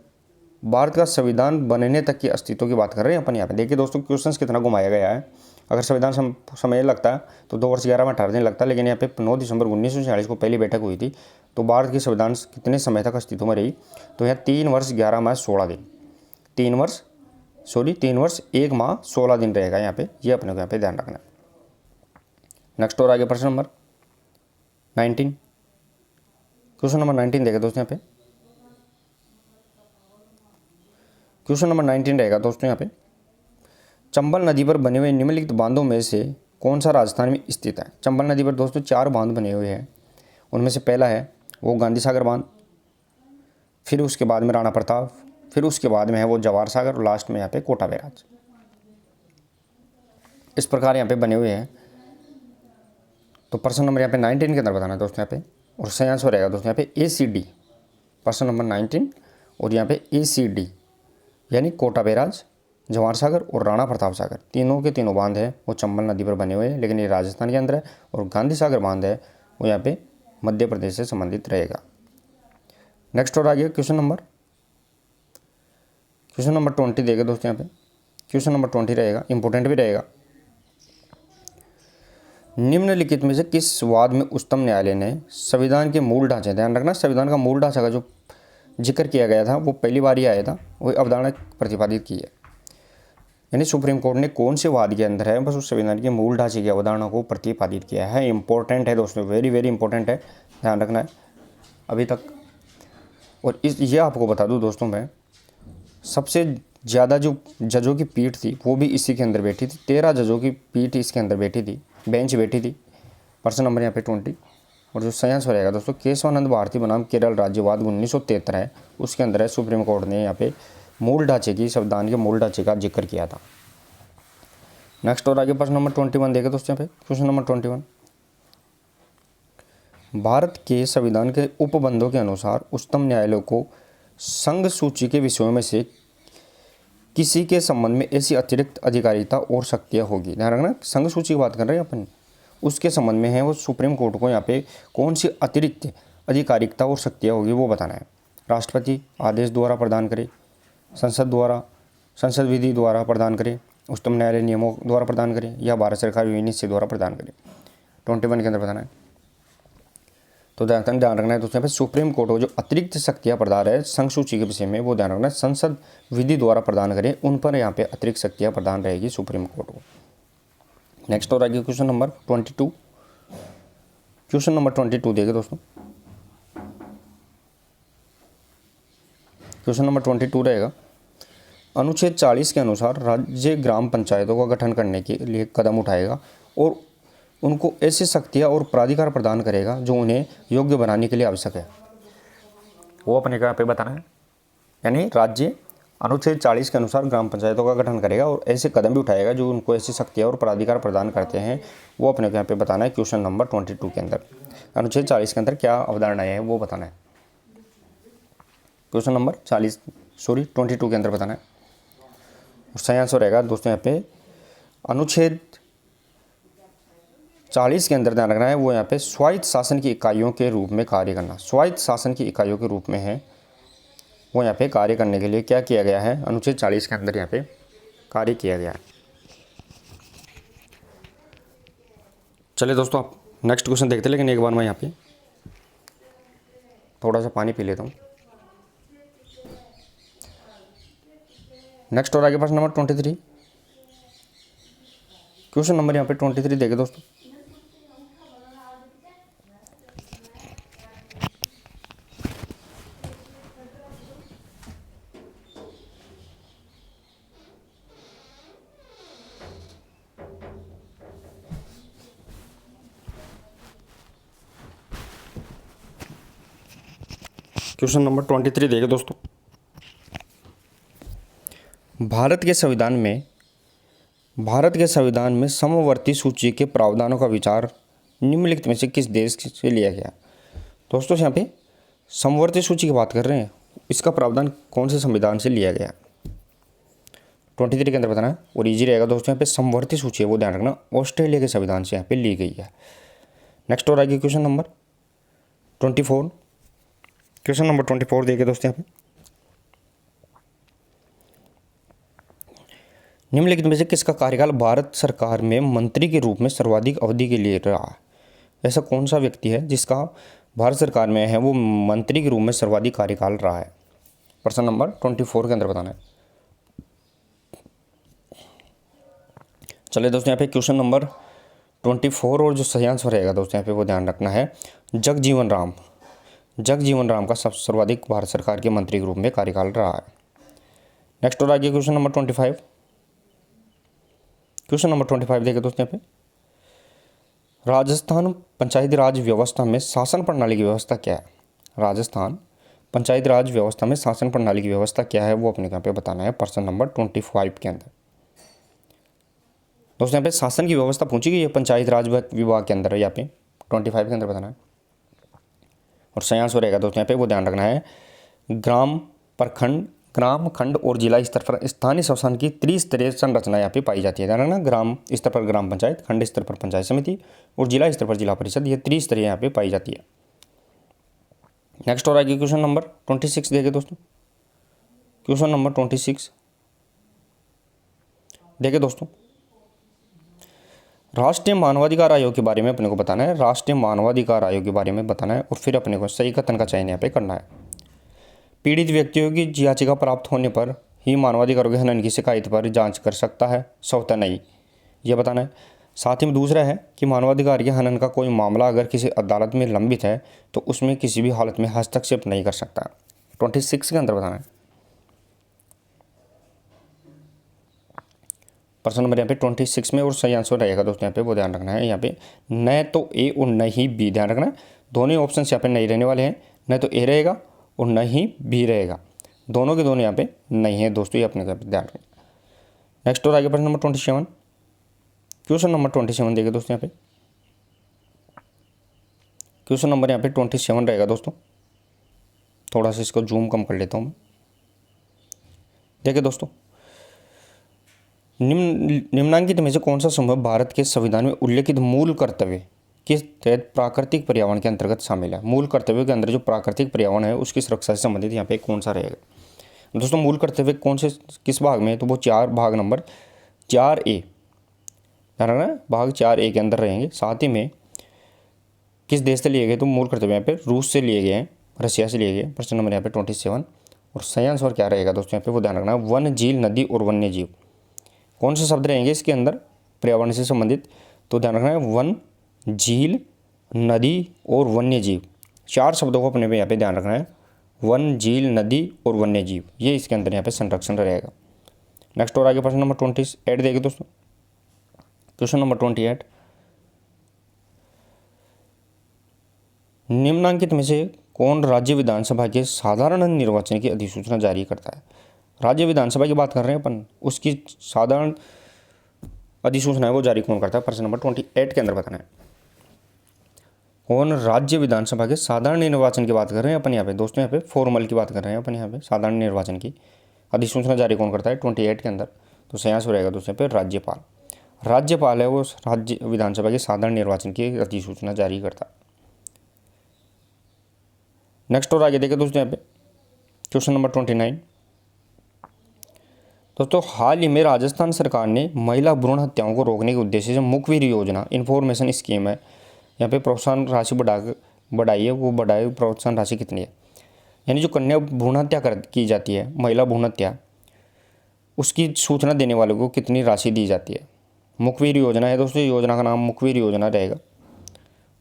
भारत का संविधान बनने तक के अस्तित्व की बात कर रहे हैं अपन यहाँ पे। देखिए दोस्तों क्वेश्चंस कितना घुमाया गया है। अगर संविधान समय लगता है तो 2 वर्ष 11 माह 18 दिन लगता है, लेकिन यहाँ पे 9 दिसंबर 1946 को पहली बैठक हुई थी, तो भारत की संविधान कितने समय तक अस्तित्व में रही, तो यहाँ 3 वर्ष 11 माह 16 दिन, 3 वर्ष 1 माह 16 दिन रहेगा यहाँ पे, ये अपने को यहाँ पे ध्यान रखना है। नेक्स्ट और आगे प्रश्न नंबर 19, क्वेश्चन नंबर 19 देखें दोस्तों यहाँ पे। क्वेश्चन नंबर 19 रहेगा दोस्तों यहाँ पे, चंबल नदी पर बने हुए निम्नलिखित बांधों में से कौन सा राजस्थान में स्थित है। चंबल नदी पर दोस्तों 4 बांध बने हुए हैं, उनमें से पहला है वो गांधी सागर बांध, फिर उसके बाद में राणा प्रताप, फिर उसके बाद में है वो जवाहर सागर, और लास्ट में यहाँ पे कोटा बैराज। इस प्रकार यहाँ पे बने हुए हैं। तो प्रश्न नंबर यहाँ पे 19 के अंदर बताना है दोस्तों यहाँ पे, और सही आंसर रहेगा दोस्तों यहाँ पे ACD, प्रश्न नंबर 19 और यहाँ पे ACD, यानी कोटा बैराज, जवाहर सागर और राणा प्रताप सागर, तीनों के तीनों बांध है वो चंबल नदी पर बने हुए हैं, लेकिन ये राजस्थान के अंदर है। और गांधी सागर बांध है वो यहाँ पे मध्य प्रदेश से संबंधित रहेगा। नेक्स्ट और आगे क्वेश्चन नंबर 20 देगा दोस्तों यहाँ पे। क्वेश्चन नंबर 20 रहेगा, इंपॉर्टेंट भी रहेगा। निम्नलिखित में से किस वाद में उच्चतम न्यायालय ने संविधान के मूल ढांचे, ध्यान रखना संविधान का मूल ढांचा का जो जिक्र किया गया था वो पहली बार ही आया था, वही अवधारणा प्रतिपादित की है। यानी सुप्रीम कोर्ट ने कौन से वाद के अंदर है बस उस संविधान के मूल ढांचे की अवधारणा को प्रतिपादित किया है। इंपॉर्टेंट है दोस्तों, वेरी वेरी इंपॉर्टेंट है, ध्यान रखना है अभी तक। और ये आपको बता दूं दोस्तों, मैं सबसे ज़्यादा जो जजों की पीठ थी वो भी इसी के अंदर बैठी थी, 13 जजों की पीठ इसके अंदर बैठी थी, बेंच बैठी थी। प्रश्न नंबर यहाँ पे 20, और जो सही आंसर रहेगा दोस्तों केशवानंद भारती बनाम केरल राज्यवाद 1973 है, उसके अंदर है सुप्रीम कोर्ट ने यहाँ पे मूल ढांचे की, संविधान के मूल ढांचे का जिक्र किया था। नेक्स्ट और आगे प्रश्न नंबर 21 देखें दोस्तों यहाँ पे। क्वेश्चन नंबर 21, भारत के संविधान के उपबंधों के अनुसार उच्चतम न्यायालय को संघ सूची के विषयों में से किसी के संबंध में ऐसी अतिरिक्त अधिकारिता और शक्तियाँ होगी। ध्यान रखना संघ सूची की बात कर रहे हैं अपन, उसके संबंध में है वो सुप्रीम कोर्ट को यहाँ पे कौन सी अतिरिक्त अधिकारिता और शक्तियाँ होगी वो बताना है। राष्ट्रपति आदेश द्वारा प्रदान करे, संसद विधि द्वारा प्रदान करे, उच्चतम न्यायालय नियमों द्वारा प्रदान करे, या भारत सरकार यूनिट द्वारा प्रदान करे। 21 के अंदर बताना है। तो ध्यान रखना है दोस्तों यहाँ पे सुप्रीम कोर्ट को जो अतिरिक्त शक्तियाँ प्रदान है संघ सूची के विषय में वो ध्यान रखना है, संसद विधि द्वारा प्रदान करें, उन पर यहाँ पे अतिरिक्त शक्तियाँ प्रदान रहेगी सुप्रीम कोर्ट को। नेक्स्ट और आगे क्वेश्चन नंबर 22, क्वेश्चन नंबर 22 देखिए दोस्तों। क्वेश्चन नंबर 22 रहेगा, अनुच्छेद 40 के अनुसार राज्य ग्राम पंचायतों का गठन करने के लिए कदम उठाएगा और उनको ऐसी शक्तियाँ और प्राधिकार प्रदान करेगा जो उन्हें योग्य बनाने के लिए आवश्यक है, वो अपने को यहाँ पे बताना है। यानी राज्य अनुच्छेद 40 के अनुसार ग्राम पंचायतों का गठन करेगा और ऐसे कदम भी उठाएगा जो उनको ऐसी शक्तियाँ और प्राधिकार प्रदान करते हैं, वो अपने को यहाँ पे बताना है। क्वेश्चन नंबर 22 के अंदर अनुच्छेद 40 के अंदर क्या अवधारणाएं हैं वो बताना है। क्वेश्चन नंबर 22 के अंदर बताना है। और सही आंसर रहेगा दोस्तों यहाँ पे अनुच्छेद 40 के अंदर ध्यान रखना है वो यहाँ पे स्वायत्त शासन की इकाइयों के रूप में कार्य करना, स्वायत्त शासन की इकाइयों के रूप में है वो यहाँ पे कार्य करने के लिए क्या किया गया है, अनुच्छेद 40 के अंदर यहाँ पे कार्य किया गया है। चलिए दोस्तों आप नेक्स्ट क्वेश्चन देखते हैं, लेकिन एक बार मैं यहाँ पे थोड़ा सा पानी पी लेता हूँ। नेक्स्ट और आगे प्रश्न नंबर 23, क्वेश्चन नंबर यहाँ पे 23 देखे दोस्तों। क्वेश्चन नंबर 23 देखे दोस्तों। भारत के संविधान में समवर्ती सूची के प्रावधानों का विचार निम्नलिखित में से किस देश से लिया गया। दोस्तों यहाँ पे समवर्ती सूची की बात कर रहे हैं, इसका प्रावधान कौन से संविधान से लिया गया। 23 के अंदर बताना है और ईजी रहेगा दोस्तों। यहाँ पे समवर्ती सूची है वो ध्यान रखना, ऑस्ट्रेलिया के संविधान से यहाँ पे ली गई है। नेक्स्ट और आगे क्वेश्चन नंबर 24। क्वेश्चन नंबर 24 देखिए दोस्तों यहाँ पे, निम्नलिखित में से किसका कार्यकाल भारत सरकार में मंत्री के रूप में सर्वाधिक अवधि के लिए रहा? ऐसा कौन सा व्यक्ति है जिसका भारत सरकार में है वो मंत्री के रूप में सर्वाधिक कार्यकाल रहा है? प्रश्न नंबर 24 के अंदर बताना है। चलिए दोस्तों यहाँ पे क्वेश्चन नंबर 24 और जो सही आंसर रहेगा दोस्तों यहाँ पे वो ध्यान रखना है, जगजीवन राम। जगजीवन राम का सर्वाधिक भारत सरकार के मंत्री के रूप में कार्यकाल रहा है। नेक्स्ट और आगे क्वेश्चन नंबर 25। क्वेश्चन नंबर 25 देखिए दोस्तों यहाँ पे, राजस्थान पंचायती राज व्यवस्था में शासन प्रणाली की व्यवस्था क्या है? राजस्थान पंचायती राज व्यवस्था में शासन प्रणाली की व्यवस्था क्या है वो अपने यहाँ पे बताना है प्रश्न नंबर 25 के अंदर। दोस्तों यहाँ पे शासन की व्यवस्था पूछी गई है पंचायत राज विभाग के अंदर, यहाँ पे 25 के अंदर बताना है और सही आंसर रहेगा दोस्तों यहाँ पे वो ध्यान रखना है, ग्राम प्रखंड ग्राम खंड और जिला स्तर पर स्थानीय शासन की त्रिस्तरीय संरचना यहाँ पे पाई जाती है। ध्यान रखना, ग्राम स्तर पर ग्राम पंचायत, खंड स्तर पर पंचायत समिति और जिला स्तर पर जिला परिषद, ये त्रिस्तरीय यहाँ पे पाई जाती है। नेक्स्ट और आगे क्वेश्चन नंबर 26 देखिए दोस्तों। क्वेश्चन नंबर 26 देखिए दोस्तों, राष्ट्रीय मानवाधिकार आयोग के बारे में अपने को बताना है। राष्ट्रीय मानवाधिकार आयोग के बारे में बताना है और फिर अपने को सही कथन का चयन यहाँ पे करना है। पीड़ित व्यक्तियों की याचिका प्राप्त होने पर ही मानवाधिकारों के हनन की शिकायत पर जांच कर सकता है, स्वतः नहीं, ये बताना है। साथ ही में दूसरा है कि मानवाधिकार के हनन का कोई मामला अगर किसी अदालत में लंबित है तो उसमें किसी भी हालत में हस्तक्षेप नहीं कर सकता। 26 के अंदर बताना है प्रश्न नंबर यहाँ पे 26 में और सही आंसर रहेगा दोस्तों यहाँ पे वो ध्यान रखना है। यहाँ पे न तो ए और न ही बी, ध्यान रखना है दोनों ऑप्शन यहाँ पे नहीं रहने वाले हैं, न तो ए रहेगा और न ही बी रहेगा, दोनों के दोनों यहाँ पे नहीं है दोस्तों, ये अपने ध्यान रखना। नेक्स्ट और आगे प्रश्न नंबर 27। क्वेश्चन नंबर 27 देखिए दोस्तों यहाँ पे, क्वेश्चन नंबर यहाँ पे 27 रहेगा दोस्तों। थोड़ा सा इसको जूम कम कर लेता हूँ मैं। देखिए दोस्तों, निम्नांकित में से कौन सा समूह भारत के संविधान में उल्लेखित मूल कर्तव्य के तहत प्राकृतिक पर्यावरण के अंतर्गत शामिल है? मूल कर्तव्य के अंदर जो प्राकृतिक पर्यावरण है उसकी सुरक्षा से संबंधित यहाँ पे कौन सा रहेगा? दोस्तों मूल कर्तव्य कौन से किस भाग में है तो वो 4 भाग नंबर 4A, ध्यान रखना भाग 4A के अंदर रहेंगे। साथ ही में किस देश से लिए गए तो मूल कर्तव्य यहाँ पे रूस से लिए गए हैं, रशिया से लिए गए। प्रश्न नंबर यहाँ पे 27 और सही आंसर क्या रहेगा दोस्तों यहाँ पे वो ध्यान रखना, वन, झील, नदी और वन्य जीव। कौन से शब्द रहेंगे इसके अंदर पर्यावरण से संबंधित तो ध्यान रखना है वन, झील, नदी और वन्य जीव, 4 शब्दों को अपने पे यहाँ पे ध्यान रखना है, वन, झील, नदी और वन्य जीव, ये इसके अंदर यहाँ पे संरक्षण रहेगा। नेक्स्ट और आगे प्रश्न नंबर 28 देखिए दोस्तों। क्वेश्चन नंबर 28, निम्नांकित में से कौन राज्य विधानसभा के साधारण निर्वाचन की अधिसूचना जारी करता है? राज्य विधानसभा की बात कर रहे हैं अपन, उसकी साधारण अधिसूचना है वो जारी कौन करता है? प्रश्न नंबर 28 के अंदर बताना है। कौन राज्य विधानसभा के साधारण निर्वाचन की बात कर रहे हैं अपन यहाँ पे दोस्तों, यहाँ पे फॉर्मल की बात कर रहे हैं अपन यहाँ पे, साधारण निर्वाचन की अधिसूचना जारी कौन करता है 28 के अंदर? तो सही आंसर रहेगा दोस्तों यहाँ पे राज्यपाल। राज्यपाल है वो राज्य विधानसभा के साधारण निर्वाचन की अधिसूचना जारी करता है। नेक्स्ट और आगे देखिए दोस्तों यहाँ पे क्वेश्चन नंबर 29। दोस्तों हाल ही में राजस्थान सरकार ने महिला भ्रूण हत्याओं को रोकने के उद्देश्य से मुखबिर योजना इन्फॉर्मेशन स्कीम है, यहाँ पे प्रोत्साहन राशि बढ़ाई है, वो बढ़ाई प्रोत्साहन राशि कितनी है? यानी जो कन्या भ्रूण हत्या की जाती है, महिला भ्रूण हत्या, उसकी सूचना देने वालों को कितनी राशि दी जाती है? मुखबिर योजना है दोस्तों, योजना का नाम मुखबिर योजना रहेगा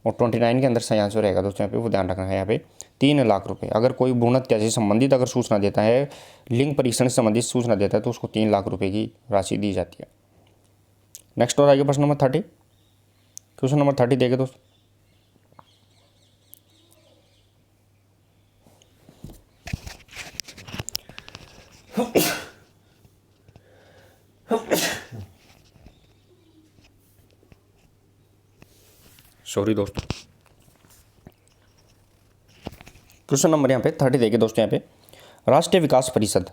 और 29 के अंदर सही आंसर रहेगा दोस्तों यहाँ पे वो ध्यान रखना है। यहाँ पे 3 लाख रुपये, अगर कोई भ्रूण हत्या से संबंधित अगर सूचना देता है, लिंग परीक्षण से संबंधित सूचना देता है तो उसको 3 लाख रुपये की राशि दी जाती है। नेक्स्ट और आगे प्रश्न नंबर 30। क्वेश्चन नंबर 30 देखे दोस्तों। सॉरी दोस्तों, क्वेश्चन नंबर यहाँ पे 30 देखिए दोस्तों। यहाँ पे राष्ट्रीय विकास परिषद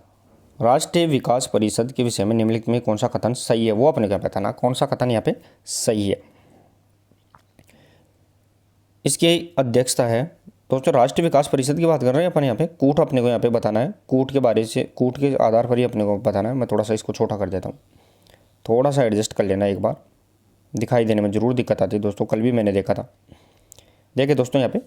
राष्ट्रीय विकास परिषद के विषय में निम्नलिखित में कौन सा कथन सही है, वो अपने क्या बताना, कौन सा कथन यहाँ पे सही है। इसकी अध्यक्षता है दोस्तों, राष्ट्रीय विकास परिषद की बात कर रहे हैं अपन यहाँ पे, कूट अपने को यहाँ पे बताना है, कूट के बारे से, कूट के आधार पर ही अपने को बताना है। मैं थोड़ा सा इसको छोटा कर देता हूँ, थोड़ा सा एडजस्ट कर लेना, एक बार दिखाई देने में जरूर दिक्कत आती है दोस्तों, कल भी मैंने देखा था। देखिए दोस्तों, यहाँ पे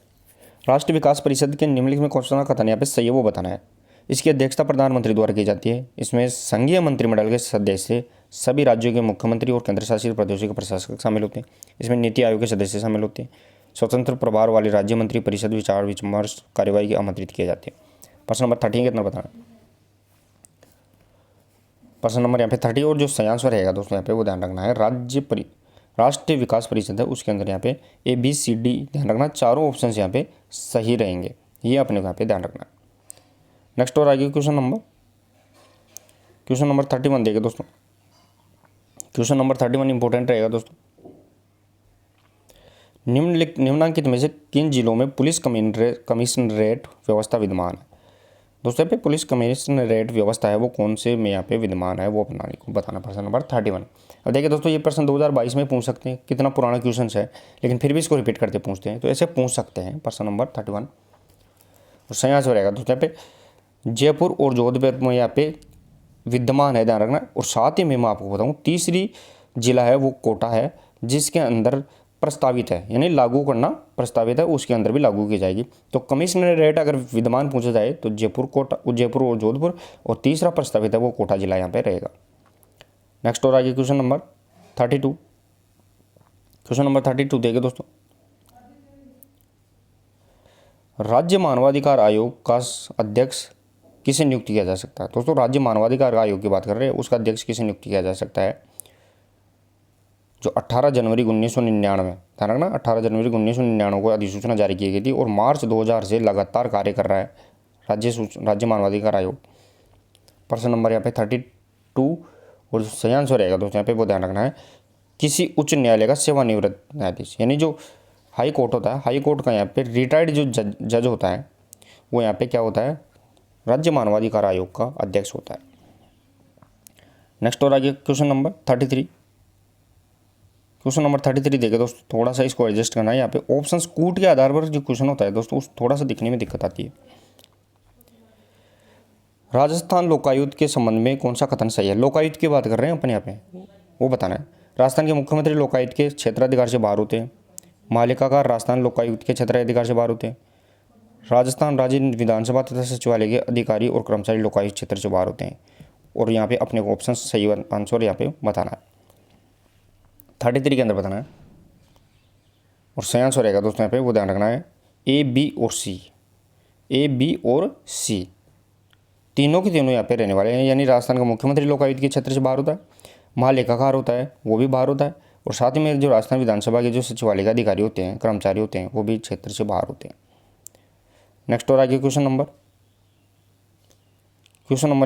राष्ट्रीय विकास परिषद के निम्नलिखित में कौन सा कथन यहाँ पे सही है वो बताना है। इसकी अध्यक्षता प्रधानमंत्री द्वारा की जाती है। इसमें संघीय मंत्रिमंडल के सदस्य सभी राज्यों के मुख्यमंत्री और केंद्र शासित प्रदेशों के प्रशासक शामिल होते हैं। इसमें नीति आयोग के सदस्य शामिल होते हैं। स्वतंत्र प्रभार वाली राज्य मंत्री परिषद विचार विमर्श कार्यवाही के आमंत्रित किए जाते हैं। प्रश्न नंबर 30 कितना बताना है। प्रश्न नंबर यहाँ पे 30 और जो सयांश रहेगा दोस्तों यहाँ पे वो ध्यान रखना है। राष्ट्रीय विकास परिषद है, उसके अंदर यहाँ पे ABCD ध्यान रखना, चारों ऑप्शन यहाँ पे सही रहेंगे, ये अपने को यहाँ पे ध्यान रखना है। नेक्स्ट और आगे क्वेश्चन नंबर 31 देखिए दोस्तों। क्वेश्चन नंबर 31 इंपॉर्टेंट रहेगा दोस्तों। निम्नलिखित में से किन जिलों में पुलिस कमिश्नरेट व्यवस्था विद्यमान है। दोस्तों यहाँ पे पुलिस कमिश्नरेट व्यवस्था है वो कौन से में यहाँ पे विद्यमान है वो अपना को बताना। प्रश्न नंबर 31। अब देखिए दोस्तों, ये प्रश्न 2022 में पूछ सकते हैं, कितना पुराना क्वेश्चन है, लेकिन फिर भी इसको रिपीट करते पूछते हैं, तो ऐसे पूछ सकते हैं। प्रश्न नंबर 31 और सही आंसर रहेगा दोस्तों यहाँ पे जयपुर और जोधपुर में यहाँ पे विद्यमान है, ध्यान रखना। और साथ ही में मैं आपको बताऊँ तीसरी जिला है वो कोटा है, जिसके अंदर प्रस्तावित है, यानी लागू करना प्रस्तावित है, उसके अंदर भी लागू की जाएगी। तो कमिश्नरेट अगर विद्यमान पूछा जाए तो जयपुर और जोधपुर, और तीसरा प्रस्तावित है वो कोटा जिला यहाँ पे रहेगा। नेक्स्ट और आगे क्वेश्चन नंबर 32। क्वेश्चन नंबर 32 देखिए दोस्तों। राज्य मानवाधिकार आयोग का अध्यक्ष किसे नियुक्त किया जा सकता है। दोस्तों राज्य मानवाधिकार आयोग की बात कर रहे हैं, उसका अध्यक्ष किसे नियुक्त किया जा सकता है। जो 18 जनवरी 1999 ध्यान रखना, 18 जनवरी 1999 को अधिसूचना जारी की गई थी और मार्च 2000 से लगातार कार्य कर रहा है राज्य मानवाधिकार आयोग। प्रश्न नंबर यहाँ पे 32 और सही आंसर रहेगा दोस्तों यहाँ पे वो ध्यान रखना है, किसी उच्च न्यायालय का सेवानिवृत्त न्यायाधीश, यानी जो हाई कोर्ट होता है, हाई कोर्ट का यहाँ पे रिटायर्ड जो जज होता है वो यहाँ पे क्या होता है, राज्य मानवाधिकार आयोग का अध्यक्ष होता है। नेक्स्ट और आगे क्वेश्चन नंबर 33। क्वेश्चन नंबर 33 देखे दोस्तों, थोड़ा सा इसको एडजस्ट करना है। यहाँ पे ऑप्शंस कूट के आधार पर जो क्वेश्चन होता है दोस्तों, उस थोड़ा सा दिखने में दिक्कत आती है। राजस्थान लोकायुक्त के संबंध में कौन सा कथन सही है। लोकायुक्त की बात कर रहे हैं अपन यहाँ पे, वो बताना है। राजस्थान के मुख्यमंत्री लोकायुक्त के क्षेत्राधिकार से बाहर होते हैं। मालिकाकार राजस्थान लोकायुक्त के क्षेत्राधिकार से बाहर होते हैं। राजस्थान राज्य विधानसभा तथा सचिवालय के अधिकारी और कर्मचारी लोकायुक्त क्षेत्र से बाहर होते हैं। और यहाँ पे अपने को ऑप्शन सही आंसर यहाँ पे बताना है, 33 के अंदर बताना है। और सही आंसर रहेगा दोस्तों यहाँ पे वो ध्यान रखना है, A, B और C तीनों के तीनों यहाँ पे रहने वाले हैं। यानी राजस्थान का मुख्यमंत्री लोकायुक्त के क्षेत्र से बाहर होता है, महालेखाकार होता है वो भी बाहर होता है, और साथ ही में जो राजस्थान विधानसभा के जो सचिवालय के अधिकारी होते हैं, कर्मचारी होते हैं, वो भी क्षेत्र से बाहर होते हैं। नेक्स्ट और आगे क्वेश्चन नंबर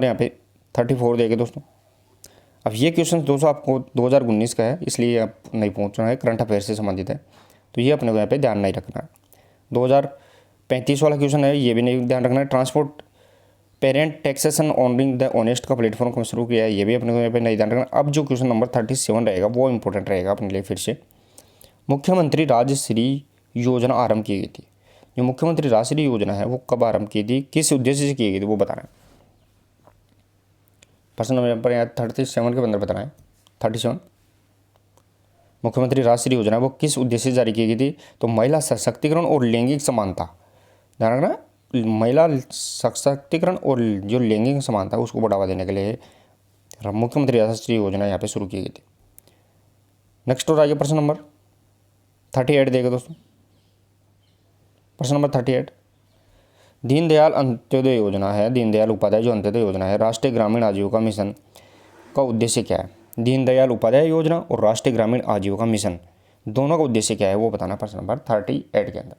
यहाँ पे 34 देखे दोस्तों। अब ये क्वेश्चन दोस्तों आपको 2019 का है, इसलिए आप नहीं पहुँचना है, करंट अफेयर से संबंधित है, तो ये अपने को यहाँ पे ध्यान नहीं रखना है। 2035 वाला क्वेश्चन है, ये भी नहीं ध्यान रखना है। Transport parent taxation honouring the honest का प्लेटफॉर्म को शुरू किया है, ये भी अपने को यहाँ पे नहीं ध्यान रखना। अब जो क्वेश्चन नंबर 37 रहेगा वो इंपॉर्टेंट रहेगा अपने लिए फिर से। मुख्यमंत्री राजश्री योजना आरंभ की गई थी। जो मुख्यमंत्री राजश्री योजना है वो कब आरंभ की थी, किस उद्देश्य से की गई थी, वो बताना है। प्रश्न नंबर यहाँ 37 के अंदर बताना है। 37 मुख्यमंत्री राजश्री योजना वो किस उद्देश्य से जारी की गई थी, तो महिला सशक्तिकरण और लैंगिक समानता, ध्यान रखना, महिला सशक्तिकरण और जो लैंगिक समानता उसको बढ़ावा देने के लिए मुख्यमंत्री राजश्री योजना यहाँ पे शुरू की गई थी। नेक्स्ट और आगे प्रश्न नंबर 38 देगा दोस्तों। प्रश्न नंबर 38 दीनदयाल अंत्योदय योजना है, दीनदयाल उपाध्याय जो अंत्योदय योजना है, राष्ट्रीय ग्रामीण आजीविका मिशन का उद्देश्य क्या है। दीनदयाल उपाध्याय योजना और राष्ट्रीय ग्रामीण आजीविका मिशन दोनों का उद्देश्य क्या है वो बताना। प्रश्न नंबर 38 के अंदर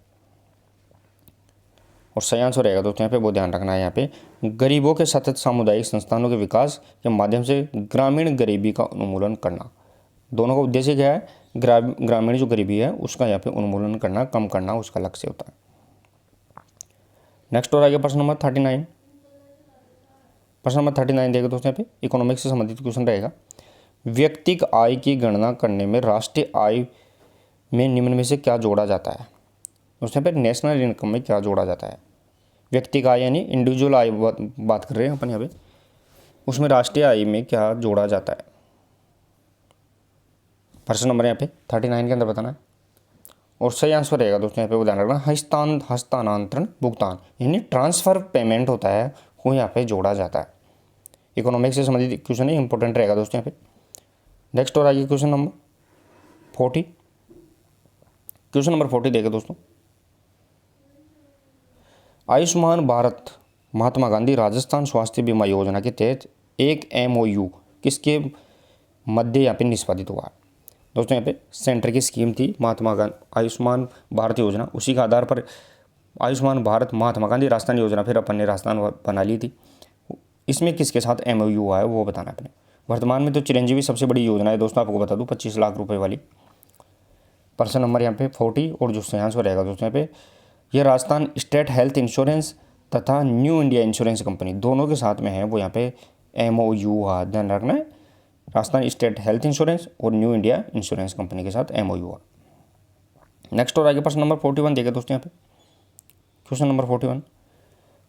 और सही आंसर रहेगा दोस्तों यहाँ पे वो ध्यान रखना है। यहाँ पे गरीबों के सतत सामुदायिक संस्थानों के विकास के माध्यम से ग्रामीण गरीबी का उन्मूलन करना, दोनों का उद्देश्य क्या है, ग्रामीण जो गरीबी है उसका यहाँ पे उन्मूलन करना, कम करना उसका लक्ष्य होता है। नेक्स्ट और आगे प्रश्न नंबर 39 प्रश्न नंबर 39 देगा दोस्तों यहाँ पे इकोनॉमिक्स से संबंधित क्वेश्चन रहेगा। व्यक्तिगत आय की गणना करने में राष्ट्रीय आय में निम्न में से क्या जोड़ा जाता है। दोस्तों यहाँ पे नेशनल इनकम में क्या जोड़ा जाता है। व्यक्तिगत आय यानी इंडिविजुअल आय बात कर रहे हैं अपन यहाँ पे, उसमें राष्ट्रीय आय में क्या जोड़ा जाता है। प्रश्न नंबर यहाँ पे 39 के अंदर बताना है और सही आंसर रहेगा दोस्तों यहाँ पे वो ध्यान रखना, हस्तांतरण भुगतान यानी ट्रांसफर पेमेंट होता है वो यहाँ पे जोड़ा जाता है। इकोनॉमिक्स से संबंधित क्वेश्चन है, इंपॉर्टेंट रहेगा दोस्तों यहाँ पे। नेक्स्ट और आगे क्वेश्चन नंबर 40। क्वेश्चन नंबर 40 देखें दोस्तों, आयुष्मान भारत महात्मा गांधी राजस्थान स्वास्थ्य बीमा योजना के तहत एक MOU किसके मध्य यहाँ पे निष्पादित हुआ। दोस्तों यहाँ पे सेंटर की स्कीम थी महात्मा गांधी आयुष्मान भारत योजना, उसी के आधार पर आयुष्मान भारत महात्मा गांधी राजस्थान योजना फिर अपन ने राजस्थान बना ली थी। इसमें किसके साथ MOU हुआ है वो बताना अपने। वर्तमान में तो चिरंजीवी सबसे बड़ी योजना है दोस्तों, आपको बता दूं 25 लाख रुपए वाली। प्रश्न नंबर यहाँ पे 40 और जो सही आंसर रहेगा दोस्तों यहाँ पे ये राजस्थान स्टेट हेल्थ इंश्योरेंस तथा न्यू इंडिया इंश्योरेंस कंपनी दोनों के साथ में है वो यहाँ पे MOU हुआ, ध्यान रखना है। राजस्थान स्टेट हेल्थ इंश्योरेंस और न्यू इंडिया इंश्योरेंस कंपनी के साथ MOU हुआ। नेक्स्ट और आगे प्रश्न नंबर 41 देखें दोस्तों यहाँ पे। क्वेश्चन नंबर 41,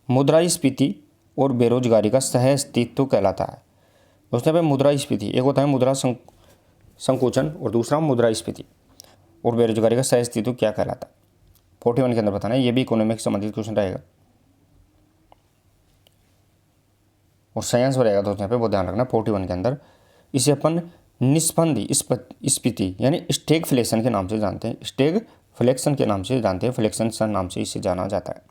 मुद्रास्फीति और बेरोजगारी का सह अस्तित्व कहलाता है। दोस्तों यहाँ पे मुद्रास्फीति एक होता है मुद्रा संकोचन और दूसरा मुद्रास्फीति, और बेरोजगारी का सह अस्तित्व क्या कहलाता है 41 के अंदर बताना है। ये भी इकोनॉमिक्स से संबंधित क्वेश्चन रहेगा और सही आंसर रहेगा दोस्तों यहाँ पे वो ध्यान रखना 41 के अंदर। इसे अपन निस्पंदी स्फीति यानी स्टैगफ्लेशन के नाम से जानते हैं, स्टैगफ्लेशन के नाम से जानते हैं, फ्लेक्शन नाम से इसे जाना जाता है।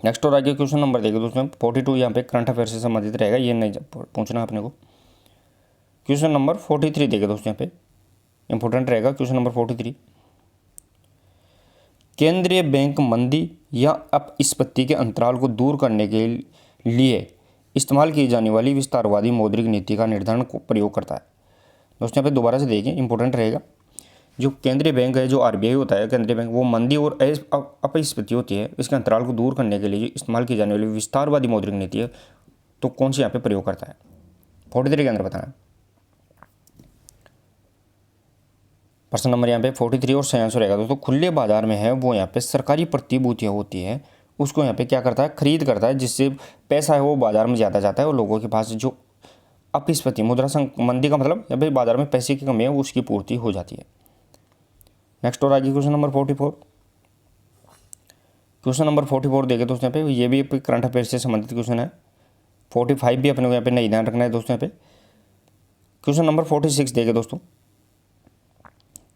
नेक्स्ट और आगे क्वेश्चन नंबर देखिए दोस्तों 42 यहाँ पे करंट अफेयर से संबंधित रहेगा, ये नहीं पूछना अपने को। क्वेश्चन नंबर 43 देखिए दोस्तों यहाँ पे इंपॉर्टेंट रहेगा। क्वेश्चन नंबर 43, केंद्रीय बैंक मंदी या अपस्फीति के अंतराल को दूर करने के लिए इस्तेमाल की जाने वाली विस्तारवादी मौद्रिक नीति का निर्धारण को प्रयोग करता है। दोस्तों यहाँ पे दोबारा से देखिए इंपॉर्टेंट रहेगा। जो केंद्रीय बैंक है, जो RBI होता है केंद्रीय बैंक, वो मंदी और अपस्फीति होती है, इसके अंतराल को दूर करने के लिए इस्तेमाल की जाने वाली विस्तारवादी मौद्रिक नीति है, तो कौन सी यहाँ पे प्रयोग करता है 43 के अंदर बताना। प्रश्न नंबर यहाँ पे 43 और सही आंसर रहेगा दोस्तों खुले बाजार में है वो यहाँ पे सरकारी प्रतिभूतियाँ होती है, उसको यहाँ पे क्या करता है खरीद करता है, जिससे पैसा है वो बाजार में ज़्यादा जाता है और लोगों के पास जो अपस्फीति मंदी का मतलब यहाँ पे बाजार में पैसे की कमी है उसकी पूर्ति हो जाती है। नेक्स्ट और आगे क्वेश्चन नंबर 44। क्वेश्चन नंबर 44 देखे दोस्तों यहाँ पे, ये भी करंट अफेयर से संबंधित क्वेश्चन है। 45 भी अपने को यहाँ पे नहीं ध्यान रखना है दोस्तों यहाँ पे। क्वेश्चन नंबर 46 देखे दोस्तों।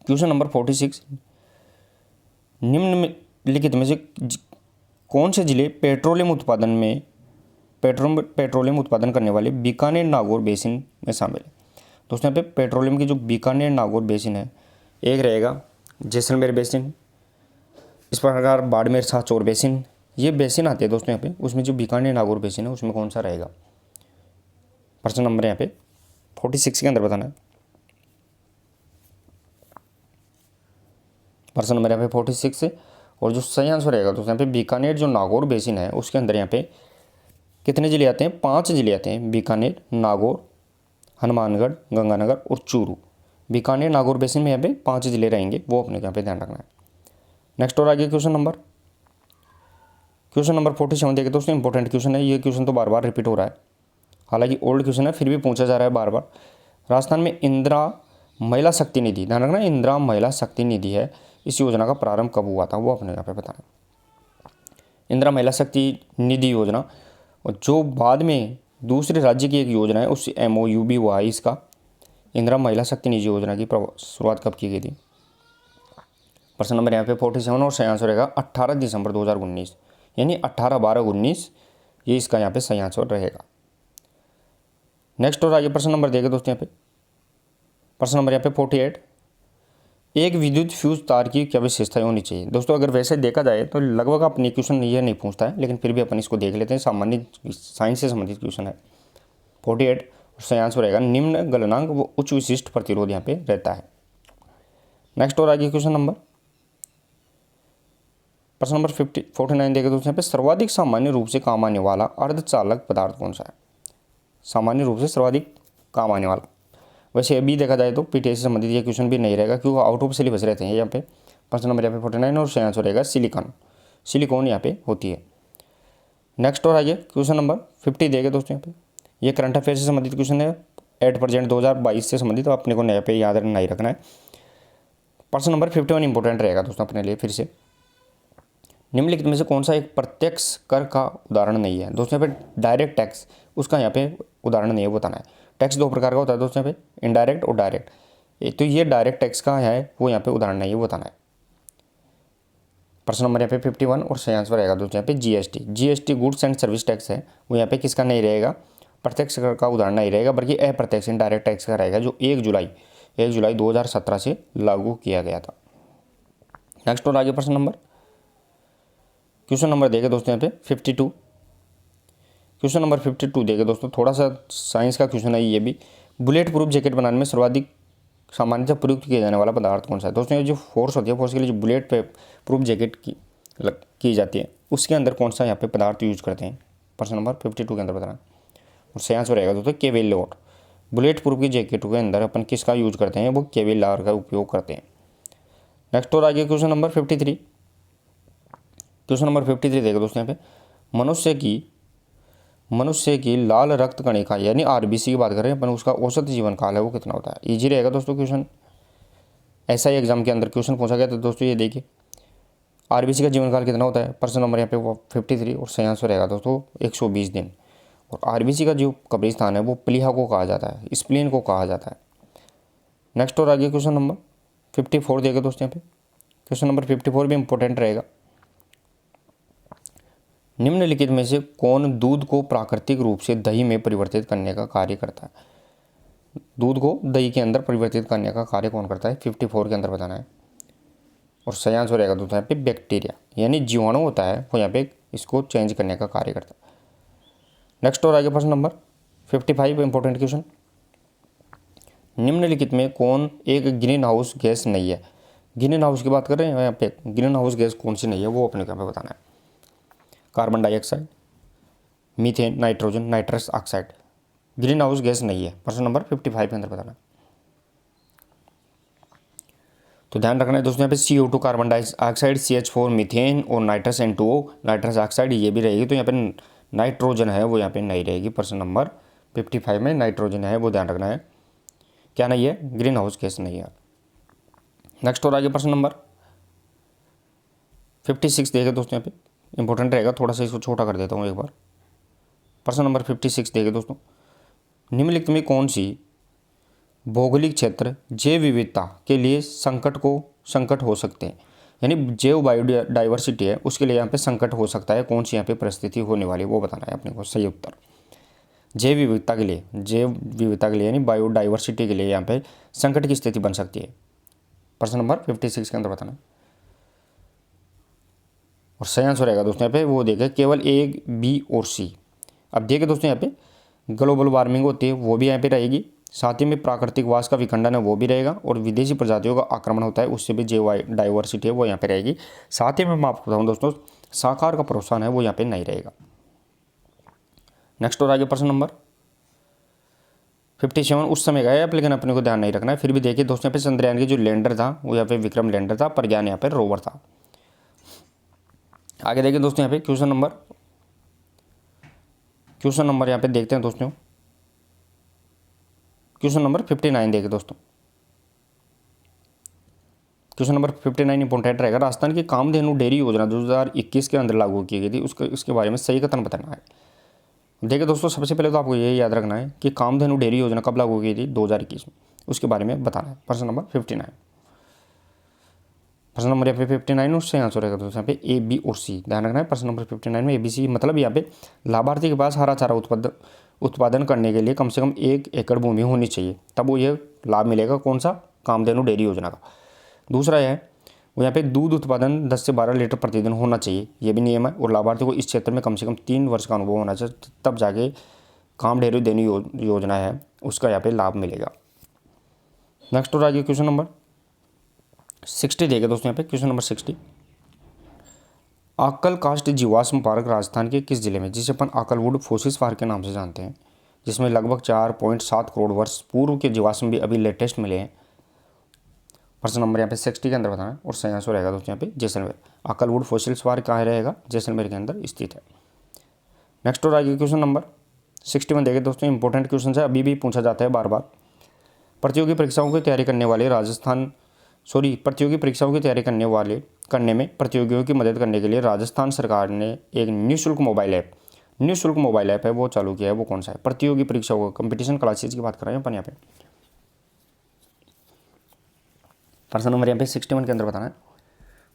क्वेश्चन नंबर 46, निम्नलिखित में से कौन से जिले पेट्रोलियम उत्पादन करने वाले बीकानेर नागौर बेसिन में शामिल है। दोस्तों यहाँ पे पेट्रोलियम की जो बीकानेर नागौर बेसिन है, एक रहेगा जैसलमेर बेसिन, इस प्रकार बाड़मेर सांचौर बेसिन, ये बेसिन आते हैं दोस्तों यहाँ पे। उसमें जो बीकानेर नागौर बेसिन है उसमें कौन सा रहेगा। प्रश्न नंबर यहाँ पे 46 के अंदर बताना है। प्रश्न नंबर यहाँ पे 46 और जो सही आंसर रहेगा दोस्तों यहाँ पे बीकानेर जो नागौर बेसिन है उसके अंदर यहाँ पे कितने जिले आते हैं, 5 जिले आते हैं। बीकानेर, नागौर, हनुमानगढ़, गंगानगर और चूरू। बीकानेर नागौर बेसिन में यहाँ पे 5 जिले रहेंगे, वो अपने यहाँ पे ध्यान रखना है। नेक्स्ट और आगे क्वेश्चन नंबर 47 देखिए दोस्तों इंपॉर्टेंट क्वेश्चन है। ये क्वेश्चन तो बार बार रिपीट हो रहा है, हालांकि ओल्ड क्वेश्चन है फिर भी पूछा जा रहा है बार बार। राजस्थान में इंदिरा महिला शक्ति निधि, ध्यान रखना इंदिरा महिला शक्ति निधि है, इस योजना का प्रारंभ कब हुआ था वो अपने यहाँ पे बताना। इंदिरा महिला शक्ति निधि योजना, और जो बाद में दूसरे राज्य की एक योजना है उससे MOU भी हुआ है इसका। इंदिरा महिला शक्ति निधि योजना की शुरुआत कब की गई थी। प्रश्न नंबर यहाँ पे 47 और सही आंसर रहेगा 18 दिसंबर 2019 यानी 18/12/19, ये इसका यहाँ पे सही आंसर रहेगा। नेक्स्ट और आगे प्रश्न नंबर देखें दोस्तों यहाँ पे। प्रश्न नंबर यहाँ पे 48, एक विद्युत फ्यूज तार की क्या विशेषताएं होनी चाहिए। दोस्तों अगर वैसे देखा जाए तो लगभग अपनी क्वेश्चन ये नहीं पूछता है, लेकिन फिर भी अपन इसको देख लेते हैं, सामान्य साइंस से संबंधित क्वेश्चन है। 48 और सही आंसर रहेगा निम्न गलनांक व उच्च विशिष्ट प्रतिरोध यहाँ पे रहता है। नेक्स्ट और आगे क्वेश्चन नंबर प्रश्न नंबर 49 देखें दोस्तों यहाँ पे सर्वाधिक सामान्य रूप से काम आने वाला अर्धचालक पदार्थ कौन सा है। सामान्य रूप से सर्वाधिक काम आने वाला, वैसे अभी देखा जाए तो पीटीआई से संबंधित ये क्वेश्चन भी नहीं रहेगा क्योंकि आउट ऑफ सिलेबस रहते हैं यहाँ पे। प्रश्न नंबर यहाँ पे 49 और सही आंसर रहेगा सिलिकॉन यहाँ पे होती है। नेक्स्ट और आइए क्वेश्चन नंबर 50 देगा दोस्तों यहाँ पे, ये करंट अफेयर से संबंधित क्वेश्चन है एट प्रेजेंट 2022 से संबंधित, तो अपने को यहाँ पे याद नहीं रखना है। प्रश्न नंबर 51 इंपॉर्टेंट रहेगा दोस्तों अपने लिए फिर से। निम्नलिखित में से कौन सा एक प्रत्यक्ष कर का उदाहरण नहीं है। दोस्तों यहाँ पे डायरेक्ट टैक्स उसका यहाँ पे उदाहरण नहीं है, बताना है। टैक्स दो प्रकार का होता है दोस्तों यहाँ पे, इनडायरेक्ट और डायरेक्ट। तो ये डायरेक्ट टैक्स का है वो यहाँ पे उदाहरण नहीं है, वो बताना है। प्रश्न नंबर यहाँ पे 51 और सही आंसर रहेगा दोस्तों यहाँ पे GST goods and service tax है वो यहाँ पे किसका नहीं रहेगा, प्रत्यक्ष कर का उदाहरण नहीं रहेगा, बल्कि अप्रत्यक्ष इनडायरेक्ट टैक्स का रहेगा जो 1 जुलाई 2017 से लागू किया गया था। नेक्स्ट और आगे क्वेश्चन नंबर देखे दोस्तों यहाँ पे 52। क्वेश्चन नंबर 52 देखे दोस्तों, थोड़ा सा साइंस का क्वेश्चन है ये भी। बुलेट प्रूफ जैकेट बनाने में सर्वाधिक सामान्यतः प्रयुक्त किया जाने वाला पदार्थ कौन सा है। दोस्तों ये जो फोर्स होती है, फोर्स के लिए जो बुलेट प्रूफ जैकेट की जाती है उसके अंदर कौन सा यहाँ पे पदार्थ यूज करते हैं। प्रश्न नंबर 52 के अंदर बताना और सही आंसर रहेगा दोस्तों केवेलोर। बुलेट प्रूफ की जैकेट के अंदर अपन किसका यूज करते हैं, वो केवेलार का उपयोग करते हैं। नेक्स्ट और आगे क्वेश्चन नंबर 53। क्वेश्चन नंबर 53 देखो दोस्तों यहाँ पे मनुष्य की लाल रक्त कणिका यानी आरबीसी की बात करें अपन, उसका औसत जीवन काल है वो कितना होता है। इजी रहेगा दोस्तों क्वेश्चन, ऐसा ही एग्जाम के अंदर क्वेश्चन पूछा गया था दोस्तों। ये देखिए आरबीसी का जीवन काल कितना होता है। प्रश्न नंबर यहाँ पे 53 और सही आंसर रहेगा दोस्तों 120 दिन। और आरबीसी का जो कब्रिस्तान है वो प्लीहा को कहा जाता है, स्प्लीन को कहा जाता है। नेक्स्ट और आगे क्वेश्चन नंबर 54 देगा दोस्तों यहाँ पे। क्वेश्चन नंबर 54 भी इंपॉर्टेंट रहेगा। निम्नलिखित में से कौन दूध को प्राकृतिक रूप से दही में परिवर्तित करने का कार्य करता है। दूध को दही के अंदर परिवर्तित करने का कार्य कौन करता है, 54 के अंदर बताना है। और सही आंसर रहेगा दोस्तों यहाँ पे बैक्टीरिया यानी जीवाणु होता है वो यहाँ पे इसको चेंज करने का कार्य करता है। नेक्स्ट और आगे प्रश्न नंबर 55 इंपॉर्टेंट क्वेश्चन। निम्नलिखित में कौन एक ग्रीन हाउस गैस नहीं है। ग्रीन हाउस की बात कर रहे हैं यहाँ पे, ग्रीन हाउस गैस कौन सी नहीं है वो अपने यहाँ पे बताना है। Carbon dioxide, methane, nitrogen, nitrous oxide green house gas नहीं है। प्रश्न नंबर 55 के अंदर बताना। तो ध्यान रखना है दोस्तों यहाँ पे CO2 carbon dioxide, CH4 methane और नाइट्रस N2O नाइट्रस ऑक्साइड ये भी रहेगी। तो यहाँ पे नाइट्रोजन है वो यहाँ पे नहीं रहेगी। प्रश्न नंबर 55 में नाइट्रोजन है वो ध्यान रखना है, क्या नहीं है, ग्रीन हाउस गैस नहीं है। नेक्स्ट और आगे प्रश्न नंबर 56 देखे दोस्तों यहाँ पे, इंपॉर्टेंट रहेगा, थोड़ा सा इसको छोटा कर देता हूँ एक बार। प्रश्न नंबर 56 देखे दोस्तों, निम्नलिखित में कौन सी भौगोलिक क्षेत्र जैव विविधता के लिए संकट हो सकते हैं, यानी जैव बायोडाइवर्सिटी है उसके लिए यहाँ पे संकट हो सकता है, कौन सी यहाँ पे परिस्थिति होने वाली है वो बताना है अपने को। सही उत्तर जैव विविधता के लिए यानी बायोडाइवर्सिटी के लिए यहाँ पे संकट की स्थिति बन सकती है। प्रश्न नंबर 56 के अंदर बताना और सही आंसर रहेगा दोस्तों यहाँ पे वो देखें केवल A, B और C। अब देखिए दोस्तों यहाँ पे ग्लोबल वार्मिंग होती है वो भी यहाँ पे रहेगी, साथ ही में प्राकृतिक वास का विखंडन है वो भी रहेगा, और विदेशी प्रजातियों का आक्रमण होता है उससे भी जैव डाइवर्सिटी है वो यहाँ पे रहेगी। साथ ही में मैं आपको बताऊँ दोस्तों साकार का प्रोत्साहन है वो यहाँ पे नहीं रहेगा। नेक्स्ट और आगे प्रश्न नंबर 57 उस समय गया लेकिन अपने को ध्यान नहीं रखना है। फिर भी देखिए दोस्तों यहाँ पे चंद्रयान की जो लैंडर था वो यहाँ पे विक्रम लैंडर था, प्रज्ञान यहाँ पे रोवर था। आगे देखिए दोस्तों यहाँ पे क्वेश्चन नंबर यहाँ पे देखते हैं दोस्तों, क्वेश्चन नंबर 59 देखिए दोस्तों। क्वेश्चन नंबर 59 इंपॉर्टेंट रहेगा। राजस्थान की कामधेनु डेयरी योजना 2021 के अंदर लागू की गई थी, उसके बारे में सही कथन बताना है। देखिए दोस्तों सबसे पहले तो आपको ये याद रखना है कि कामधेनु डेयरी योजना कब लागू की थी, 2021 में, उसके बारे में बताना है। प्रश्न नंबर 59। प्रश्न नंबर यहाँ पे 59 और सही आंसर रहेगा दोस्तों यहाँ पे A, B और C ध्यान रखना है। प्रश्न नंबर 59 में A, B, C मतलब यहाँ पे लाभार्थी के पास हरा चारा उत्पादन करने के लिए कम से कम 1 एकड़ भूमि होनी चाहिए, तब वो ये लाभ मिलेगा, कौन सा, कामधेनु डेयरी योजना का। दूसरा है वो यहाँ पे दूध उत्पादन 10 से 12 लीटर प्रतिदिन होना चाहिए, ये भी नियम है, और लाभार्थी को इस क्षेत्र में कम से कम 3 वर्ष का अनुभव होना चाहिए, तब जाके कामधेनु डेयरी योजना है उसका यहाँ पे लाभ मिलेगा। नेक्स्ट और आगे क्वेश्चन नंबर 60 देगा दोस्तों यहाँ पे। क्वेश्चन नंबर 60 आकल कास्ट जीवाश्म पार्क राजस्थान के किस जिले में, जिसे अपन आकलवुड फोसिल्स पार्क के नाम से जानते हैं, जिसमें लगभग 4.7 करोड़ वर्ष पूर्व के जीवाश्म भी अभी लेटेस्ट मिले हैं। प्रश्न नंबर यहाँ पे 60 के अंदर बताना है और सही आंसर रहेगा दोस्तों यहाँ पे जैसलमेर। आकलवुड फोसिल्स पार्क कहाँ रहेगा, जैसलमेर के अंदर स्थित है। नेक्स्ट और आगे क्वेश्चन नंबर 61 देखे दोस्तों, इंपॉर्टेंट क्वेश्चन है, अभी भी पूछा जाता है बार बार। प्रतियोगी परीक्षाओं की तैयारी करने वाले प्रतियोगी परीक्षाओं की तैयारी करने में प्रतियोगियों की मदद करने के लिए राजस्थान सरकार ने एक निःशुल्क मोबाइल ऐप है वो चालू किया है। वो कौन सा है? प्रतियोगी परीक्षाओं कंपटीशन क्लासेज की बात कर रहे हैं अपन यहाँ पे। प्रश्न नंबर यहाँ पे 61 के अंदर बताना है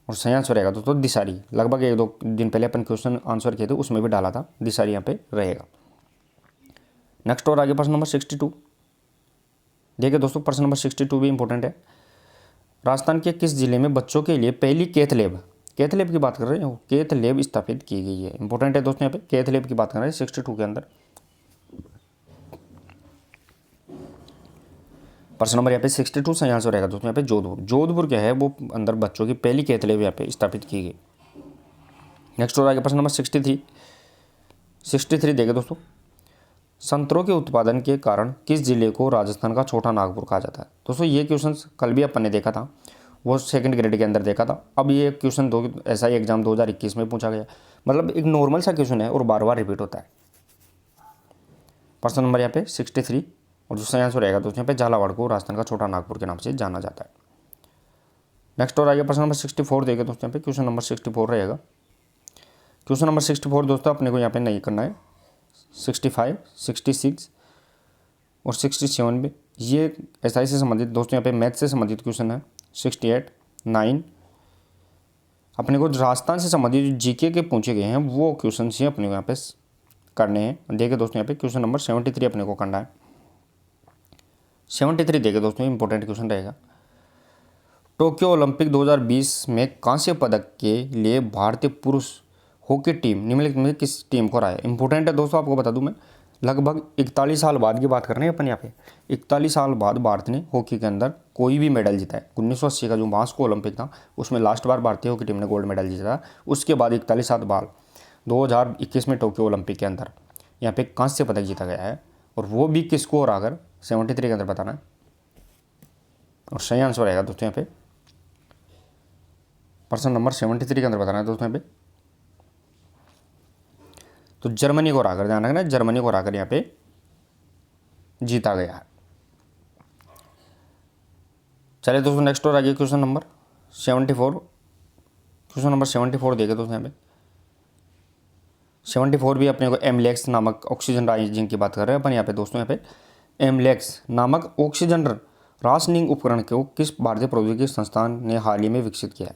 और सही आंसर रहेगा दोस्तों दिसारी। लगभग 1-2 दिन पहले अपन क्वेश्चन आंसर किए थे, उसमें भी डाला था, दिसारी यहाँ पे रहेगा। नेक्स्ट और आगे प्रश्न नंबर 62 देखिए दोस्तों, प्रश्न नंबर 62 भी इंपॉर्टेंट है। राजस्थान के किस जिले में बच्चों के लिए पहली कैथ लैब की बात कर रहे हैं, कैथ लैब स्थापित की गई है? इंपॉर्टेंट है दोस्तों, यहाँ पे कैथ लैब की बात कर रहे हैं 62 के अंदर। प्रश्न नंबर यहाँ पे 62 सही आंसर रहेगा दोस्तों यहाँ पे जोधपुर क्या है वो अंदर बच्चों की पहली कैथ लैब यहाँ पे स्थापित की गई। नेक्स्ट और आगे प्रश्न नंबर 63 देखे दोस्तों, संतरों के उत्पादन के कारण किस जिले को राजस्थान का छोटा नागपुर कहा जाता है? दोस्तों ये क्वेश्चन कल भी अपन ने देखा था, वो सेकंड ग्रेड के अंदर देखा था। अब ये क्वेश्चन SI एग्जाम 2021 में पूछा गया, मतलब एक नॉर्मल सा क्वेश्चन है और बार बार रिपीट होता है। प्रश्न नंबर यहाँ पे 63 और जो सही आंसर रहेगा दोस्तों यहाँ पे झालावाड़ को राजस्थान का छोटा नागपुर के नाम से जाना जाता है। नेक्स्ट और आगे प्रश्न नंबर 64 देगा दोस्तों यहाँ पे, क्वेश्चन नंबर 64 रहेगा। क्वेश्चन नंबर 64 दोस्तों अपने को यहाँ पे नहीं करना है, 65, 66 और 67 में ये SI से संबंधित दोस्तों यहाँ पे मैथ से संबंधित क्वेश्चन है। 68, 9 अपने को राजस्थान से संबंधित जो GK के पूछे गए हैं वो क्वेश्चन ही अपने को यहाँ पे करने हैं। देखिए दोस्तों यहाँ पे क्वेश्चन नंबर 73 अपने को करना है। 73 देखिए दोस्तों, इंपॉर्टेंट क्वेश्चन रहेगा। टोक्यो ओलंपिक 2020 में कांस्य पदक के लिए भारतीय पुरुष हॉकी टीम निम्नलिखित में किस टीम को रहा है? इंपॉर्टेंट है दोस्तों, आपको बता दूं मैं, लगभग 41 साल बाद की बात कर रहे हैं अपन यहाँ पे। 41 साल बाद भारत ने हॉकी के अंदर कोई भी मेडल जीता है। 1980 का जो मास्को ओलंपिक था उसमें लास्ट बार भारतीय हॉकी टीम ने गोल्ड मेडल जीता था। उसके बाद 41 साल बाद 2021 में टोक्यो ओलंपिक के अंदर यहाँ पे कांस्य पदक जीता गया है, और वो भी किसको हराकर? 73 के अंदर बताना है और सही आंसर रहेगा दोस्तों यहाँ पे प्रश्न नंबर 73 के अंदर बताना है दोस्तों यहाँ पे। तो जर्मनी को हराकर, ध्यान रखना, जर्मनी को हराकर यहाँ पे जीता गया है। चलिए दोस्तों नेक्स्ट और आगे क्वेश्चन नंबर 74 देखे दोस्तों यहाँ पे। 74 भी अपने को एमलेक्स नामक ऑक्सीजन राइजिंग की बात कर रहे हैं अपन यहाँ पे दोस्तों। यहाँ पे एमलेक्स नामक ऑक्सीजन राशनिंग उपकरण को किस भारतीय प्रौद्योगिकी संस्थान ने हाल ही में विकसित किया है?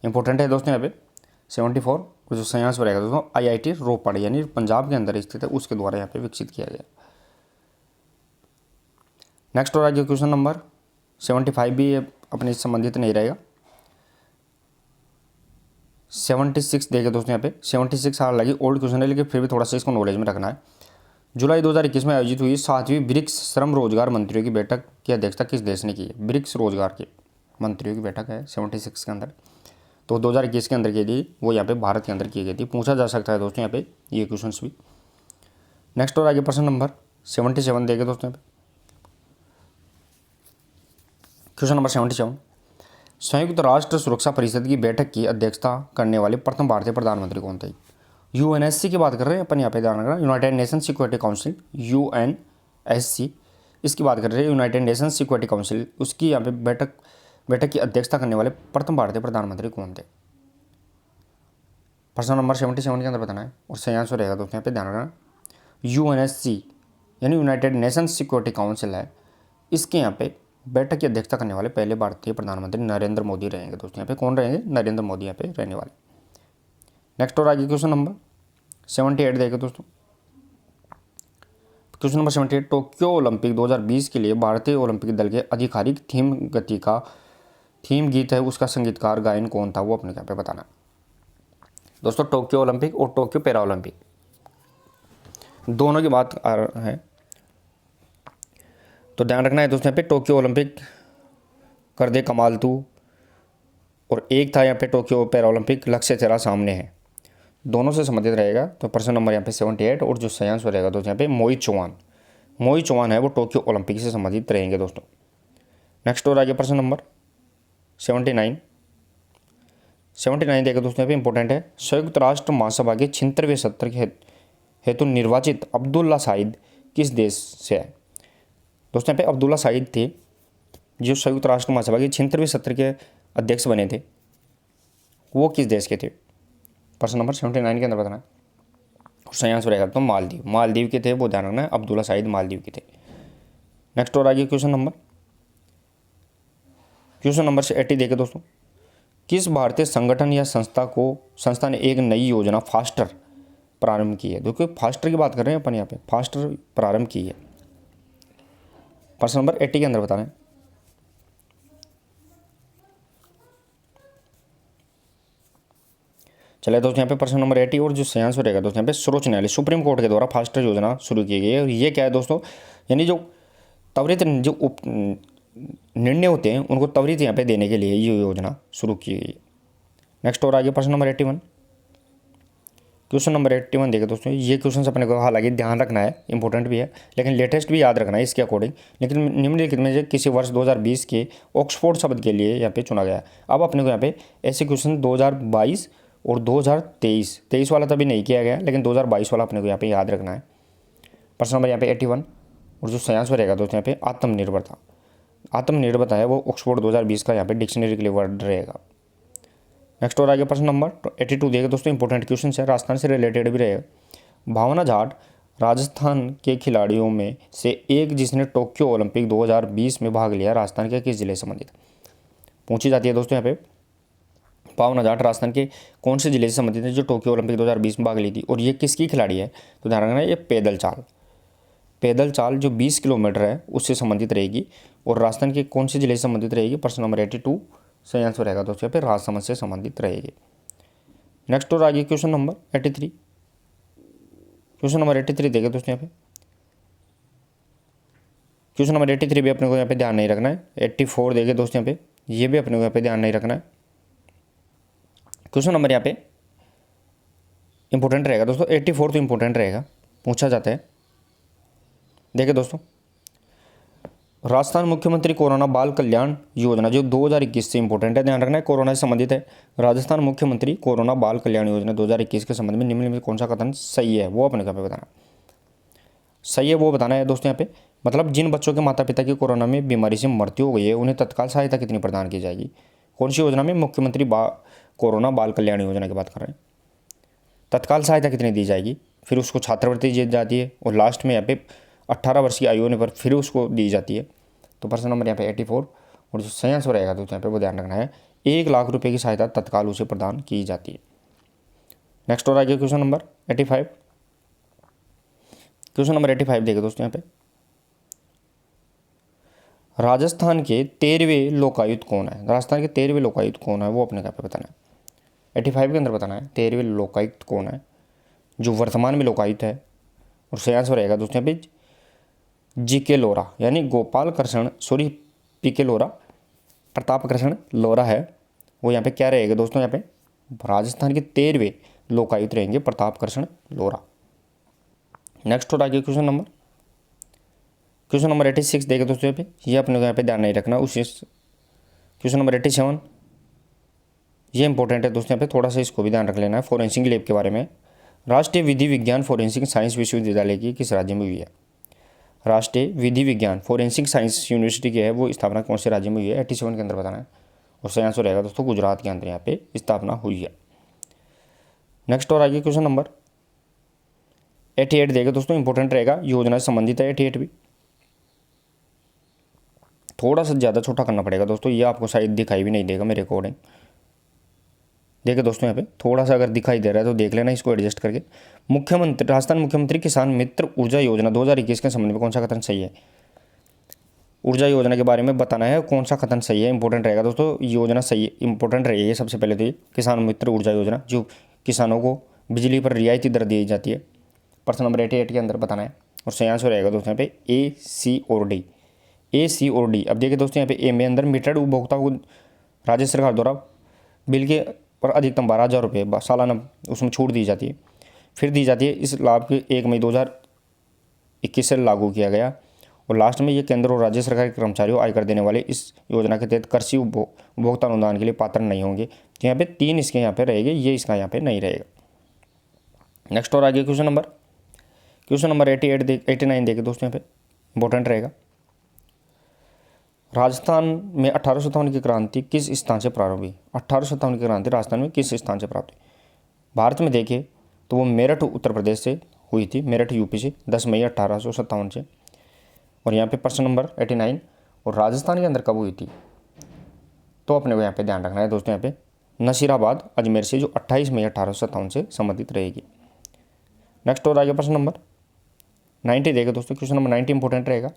इंपॉर्टेंट है दोस्तों यहाँ पे 74 जो सही आंसर रहेगा दोस्तों IIT रोपड़ यानी पंजाब के अंदर स्थित है, उसके द्वारा यहाँ पे विकसित किया गया। नेक्स्ट और आगे क्वेश्चन नंबर 75 भी अपने संबंधित नहीं रहेगा। 76 देखे दोस्तों यहाँ पे। 76 हाल लगी ओल्ड क्वेश्चन है, लेकिन फिर भी थोड़ा सा इसको नॉलेज में रखना है। जुलाई 2021 में आयोजित हुई 7वीं ब्रिक्स श्रम रोजगार मंत्रियों की बैठक की अध्यक्षता किस देश ने की है? ब्रिक्स रोजगार के मंत्रियों की बैठक है 76 के अंदर, तो 2021 के अंदर की थी, वो यहाँ पे भारत के अंदर की गई थी। पूछा जा सकता है दोस्तों यहाँ पे ये क्वेश्चन भी। नेक्स्ट और आगे प्रश्न नंबर 77 देखे दोस्तों यहाँ पे। क्वेश्चन नंबर 77, संयुक्त राष्ट्र सुरक्षा परिषद की बैठक की अध्यक्षता करने वाले प्रथम भारतीय प्रधानमंत्री कौन थे? UNSC की बात कर रहे हैं अपन यहाँ पे, ध्यान रखना, United nation security council, UNSC इसकी बात कर रहे हैं, यूनाइटेड नेशन सिक्योरिटी काउंसिल, उसकी यहाँ पे बैठक की अध्यक्षता करने वाले प्रथम भारतीय प्रधानमंत्री कौन थे? प्रश्न नंबर 77 के अंदर बताना है और सही आंसर रहेगा दोस्तों यहाँ पे, ध्यान रखना, UNSC यानी यूनाइटेड नेशन सिक्योरिटी काउंसिल है, इसके यहाँ पे बैठक की अध्यक्षता करने वाले पहले भारतीय प्रधानमंत्री नरेंद्र मोदी रहेंगे दोस्तों। यहाँ पे कौन रहेंगे? नरेंद्र मोदी यहाँ पे रहने वाले। नेक्स्ट और आगे क्वेश्चन नंबर 78 देखें दोस्तों। क्वेश्चन नंबर 78, टोक्यो ओलंपिक 2020 के लिए भारतीय ओलंपिक दल के आधिकारिक थीम गीत है, उसका संगीतकार गायन कौन था? वो अपने यहाँ पे बताना दोस्तों। टोक्यो ओलंपिक और टोक्यो पैरा ओलंपिक दोनों की बात आ रहा है, तो ध्यान रखना है दोस्तों यहाँ पे। टोक्यो ओलंपिक कर दे कमाल तू और एक था यहाँ पे टोक्यो पैरा ओलंपिक, लक्ष्य तेरा सामने है, दोनों से संबंधित रहेगा। तो प्रश्न नंबर यहाँ पे 78 और जो सही आंसर रहेगा दोस्तों यहाँ पे मोई चौहान है वो टोक्यो ओलंपिक से संबंधित रहेंगे दोस्तों। नेक्स्ट और आगे प्रश्न नंबर 79 देगा दोस्तों यहाँ पे इंपॉर्टेंट है। संयुक्त राष्ट्र महासभा के 76वें सत्र के हेतु निर्वाचित अब्दुल्ला शाहिद किस देश से है? दोस्तों यहाँ पे अब्दुल्ला शाहिद थे जो संयुक्त राष्ट्र महासभा के 76वें सत्र के अध्यक्ष बने थे, वो किस देश के थे? प्रश्न नंबर 79 के अंदर बताना है। सही आंसर रहेगा तो मालदीव के थे, वो ध्यान रखना है, अब्दुल्ला शाहिद मालदीव के थे। नेक्स्ट और आगे क्वेश्चन नंबर 80 देखे दोस्तों। किस भारतीय संगठन या संस्था ने एक नई योजना फास्टर प्रारंभ की है? देखो फास्टर की बात कर रहे हैं अपन यहाँ पे, फास्टर प्रारंभ की है। प्रश्न नंबर 80 के अंदर बताना है। चलिए दोस्तों यहाँ पे प्रश्न नंबर 80 और जो सही आंसर रहेगा दोस्तों यहाँ पे सर्वोच्च न्यायालय सुप्रीम कोर्ट के द्वारा फास्टर योजना शुरू की गई है। और ये क्या है दोस्तों, यानी जो त्वरित जो निर्णय होते हैं उनको त्वरित यहाँ पे देने के लिए ये योजना शुरू की गई है। नेक्स्ट और आगे प्रश्न नंबर 81। क्वेश्चन नंबर 81 देखिए दोस्तों, ये क्वेश्चन अपने को हालांकि ध्यान रखना है, इंपॉर्टेंट भी है, लेकिन लेटेस्ट भी याद रखना है इसके अकॉर्डिंग। लेकिन निम्नलिखित में से किसी वर्ष 2020 के ऑक्सफोर्ड शब्द के लिए यहाँ पे चुना गया है। अब अपने को यहाँ पे ऐसे क्वेश्चन 2022 और 2023 वाला तभी नहीं किया गया, लेकिन 2022 वाला अपने को यहाँ पे याद रखना है। प्रश्न नंबर यहाँ पे 81 और जो सही आंसर रहेगा दोस्तों यहाँ पे आत्मनिर्भरता है वो ऑक्सफोर्ड 2020 का यहाँ पे डिक्शनरी के लिए वर्ड रहेगा। नेक्स्ट और आगे प्रश्न नंबर 82 देगा दोस्तों, इंपॉर्टेंट क्वेश्चन है, राजस्थान से रिलेटेड भी रहेगा। भावना जाट राजस्थान के खिलाड़ियों में से एक जिसने टोक्यो ओलंपिक 2020 में भाग लिया, राजस्थान के किस जिले से संबंधित पूछी जाती है दोस्तों यहाँ पे। भावना जाट राजस्थान के कौन से जिले से संबंधित है जो टोक्यो ओलंपिक 2020 में भाग ली थी, और ये किसकी खिलाड़ी है? तो ध्यान रखना ये पैदल चाल जो 20 किलोमीटर है उससे संबंधित रहेगी, और राजस्थान के कौन से जिले से संबंधित रहेगी? प्रश्न नंबर 82 सही आंसर रहेगा दोस्तों यहाँ पे राजसमंद से संबंधित रहेगी। नेक्स्ट और आगे क्वेश्चन नंबर 83 देखे दोस्तों यहाँ पे। क्वेश्चन नंबर 83 भी अपने को यहाँ पे ध्यान नहीं रखना है। 84 देखे दोस्तों यहाँ पे, ये भी अपने को यहाँ पे ध्यान नहीं रखना है। क्वेश्चन नंबर यहाँ पे इंपॉर्टेंट रहेगा दोस्तों, 84 तो इंपॉर्टेंट रहेगा, पूछा जाता है। देखिए दोस्तों, राजस्थान मुख्यमंत्री कोरोना बाल कल्याण योजना जो 2021 से इंपॉर्टेंट है, ध्यान रखना है, कोरोना से संबंधित है। राजस्थान मुख्यमंत्री कोरोना बाल कल्याण योजना 2021 के संबंध में निम्नलिखित में कौन सा कथन सही है, वो अपने यहाँ पे बताना सही है, वो बताना है दोस्तों यहाँ पे। मतलब जिन बच्चों के माता पिता की कोरोना में बीमारी से मृत्यु हो गई है उन्हें तत्काल सहायता कितनी प्रदान की जाएगी? कौन सी योजना में? मुख्यमंत्री कोरोना बाल कल्याण योजना की बात कर रहे हैं। तत्काल सहायता कितनी दी जाएगी? फिर उसको छात्रवृत्ति दी जाती है, और लास्ट में यहाँ पे 18 वर्ष की आयु होने पर फिर उसको दी जाती है। तो प्रश्न नंबर यहाँ पे 84 और जो सही आंसर रहेगा दोस्तों यहाँ पे वो ध्यान रखना है, 1 लाख रुपए की सहायता तत्काल उसे प्रदान की जाती है। नेक्स्ट और आगे क्वेश्चन नंबर 85 देखे दोस्तों यहाँ पे। राजस्थान के 13वें लोकायुक्त कौन है? राजस्थान के 13वें लोकायुक्त कौन है वो अपने यहाँ पे बताना है। 85 के अंदर बताना है 13वें लोकायुक्त कौन है जो वर्तमान में लोकायुक्त है, और सही आंसर रहेगा दोस्तों यहाँ पे GK लोरा, यानी प्रताप कृष्ण लोरा है, वो यहाँ पे क्या रहेगा दोस्तों, यहाँ पे राजस्थान के 13वें लोकायुक्त रहेंगे प्रताप कृष्ण लोरा। नेक्स्ट और आगे क्वेश्चन नंबर 86 देखे दोस्तों यहाँ पे, ये अपने को यहाँ पे ध्यान नहीं रखना। उसी क्वेश्चन नंबर 87 ये इंपॉर्टेंट है दोस्तों यहाँ पे, थोड़ा सा इसको भी ध्यान रख लेना है, फोरेंसिक लैब के बारे में। राष्ट्रीय विधि विज्ञान फोरेंसिक साइंस विश्वविद्यालय की किस राज्य में हुई है? राष्ट्रीय विधि विज्ञान फोरेंसिक साइंस यूनिवर्सिटी की है वो स्थापना कौन से राज्य में हुई है? 87 के अंदर बताना है, और सही आंसर रहेगा दोस्तों गुजरात के अंदर यहाँ पे स्थापना हुई है। नेक्स्ट और आगे क्वेश्चन नंबर 88 देगा दोस्तों, इंपॉर्टेंट रहेगा, योजना से संबंधित है 88 भी। थोड़ा सा ज़्यादा छोटा करना पड़ेगा दोस्तों, ये आपको शायद दिखाई भी नहीं देगा मेरे अकॉर्डिंग। देखिए दोस्तों यहाँ पे थोड़ा सा अगर दिखाई दे रहा है तो देख लेना इसको एडजस्ट करके। राजस्थान मुख्यमंत्री किसान मित्र ऊर्जा योजना 2021 के संबंध में कौन सा कथन सही है? ऊर्जा योजना के बारे में बताना है, कौन सा कथन सही है, इंपॉर्टेंट रहेगा दोस्तों। योजना सही इंपॉर्टेंट रहेगी है सबसे पहले तो ये किसान मित्र ऊर्जा योजना, जो किसानों को बिजली पर रियायती दर दी जाती है। प्रश्न नंबर 88 के अंदर बताना है, और सही आंसर रहेगा दोस्तों यहाँ पे A, C और D। अब देखिए दोस्तों यहाँ पे ए में अंदर मीटर्ड उपभोक्ता को राज्य सरकार द्वारा बिल के पर अधिकतम 12,000 रुपये सालाना उसमें छूट दी जाती है। फिर दी जाती है इस लाभ के 1 मई 2021 से लागू किया गया। और लास्ट में ये केंद्र और राज्य सरकार के कर्मचारियों आयकर देने वाले इस योजना के तहत कृषि उपभोक्ता अनुदान के लिए पात्र नहीं होंगे। तो यहाँ पे 3 इसके यहाँ पे रहेंगे, ये इसका यहाँ पे नहीं रहेगा। नेक्स्ट और आगे क्वेश्चन नंबर 89 देखिए दोस्तों, यहाँ पे इंपॉर्टेंट रहेगा। राजस्थान में 1857 की क्रांति किस स्थान से प्रारंभ हुई? 1857 की क्रांति राजस्थान में किस स्थान से प्राप्त हुई? भारत में देखिए तो वो मेरठ उत्तर प्रदेश से हुई थी, मेरठ यूपी से 10 मई 1857 से। और यहाँ पे प्रश्न नंबर 89, और राजस्थान के अंदर कब हुई थी? तो अपने को यहाँ पे ध्यान रखना है दोस्तों, यहाँ पे नसीराबाद अजमेर से, जो 28 मई 1857 से संबंधित रहेगी। नेक्स्ट और आगे प्रश्न नंबर 90 देगा दोस्तों, क्वेश्चन नंबर 90 इंपॉर्टेंट रहेगा।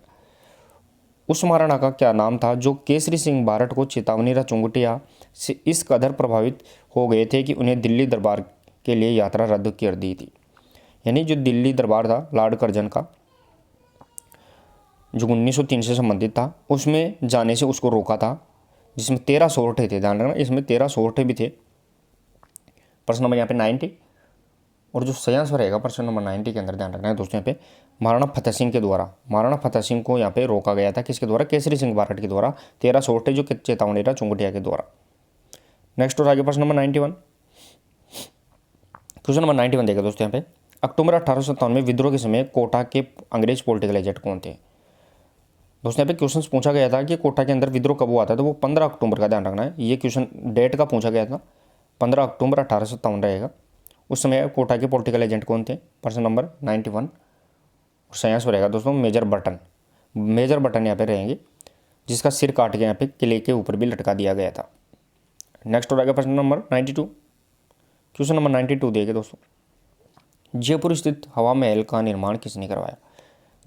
उस महाराणा का क्या नाम था जो केसरी सिंह बारठ को चेतावनी चुंगटिया से इस कदर प्रभावित हो गए थे कि उन्हें दिल्ली दरबार के लिए यात्रा रद्द कर दी थी? यानी जो दिल्ली दरबार था लॉर्ड कर्जन का, जो 1903 से संबंधित था, उसमें जाने से उसको रोका था, जिसमें 13 सोरठे थे। ध्यान रखना, इसमें 13 सोरठे भी थे। प्रश्न नंबर यहाँ पे 90, और जो सयांश रहेगा प्रश्न नंबर 90 के अंदर ध्यान रखना है दोस्तों, यहाँ पे महाराणा फतेह सिंह के द्वारा, महाराणा फतेह सिंह को यहाँ पे रोका गया था। किसके द्वारा? केसरी सिंह बारठ के द्वारा। 13 सोरठे जो चेतावनी चुंगटिया के द्वारा। नेक्स्ट और आगे प्रश्न नंबर 91, क्वेश्चन नंबर 91 देखा दोस्तों, यहाँ पे अक्टूबर 1857 में विद्रोह के समय कोटा के अंग्रेज पॉलिटिकल एजेंट कौन थे? दोस्तों यहाँ पे क्वेश्चन पूछा गया था कि कोटा के अंदर विद्रोह कब हुआ था, तो वो 15 अक्टूबर का ध्यान रखना है। ये क्वेश्चन डेट का पूछा गया था, 15 अक्टूबर 1857 रहेगा। उस समय कोटा के पॉलिटिकल एजेंट कौन थे? प्रश्न नंबर 91। सयांस रहेगा दोस्तों मेजर बटन यहाँ पे रहेंगे, जिसका सिर काट के यहाँ पे किले के ऊपर भी लटका दिया गया था। नेक्स्ट हो जाएगा प्रश्न नंबर 92, क्वेश्चन नंबर 92 देखिए दोस्तों, जयपुर स्थित हवा महल का निर्माण किसने करवाया?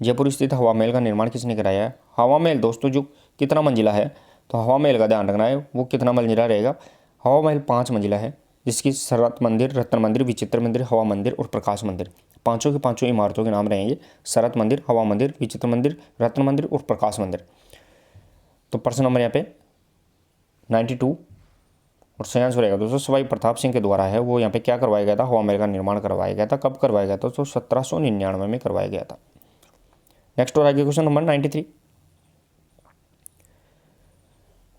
जयपुर स्थित हवा महल का निर्माण किसने कराया है? हवा महल दोस्तों जो कितना मंजिला है, तो हवा महल का ध्यान रखना है, वो कितना मंजिला रहेगा? हवा महल 5 मंजिला है, जिसकी शरत मंदिर, रत्न मंदिर, विचित्र मंदिर, हवा मंदिर और प्रकाश मंदिर, पांचों के पांचों इमारतों के नाम रहेंगे, शरत मंदिर, हवा मंदिर, विचित्र मंदिर, रत्न मंदिर और प्रकाश मंदिर। तो प्रश्न नंबर यहाँ पे 92 और सयांश रहेगा दोस्तों सवाई प्रताप सिंह के द्वारा है, वो यहाँ पे क्या करवाया गया था? हवा महल का निर्माण करवाया गया था। कब करवाया गया था? तो 1799 में करवाया गया था। नेक्स्ट और आगे क्वेश्चन नंबर 93,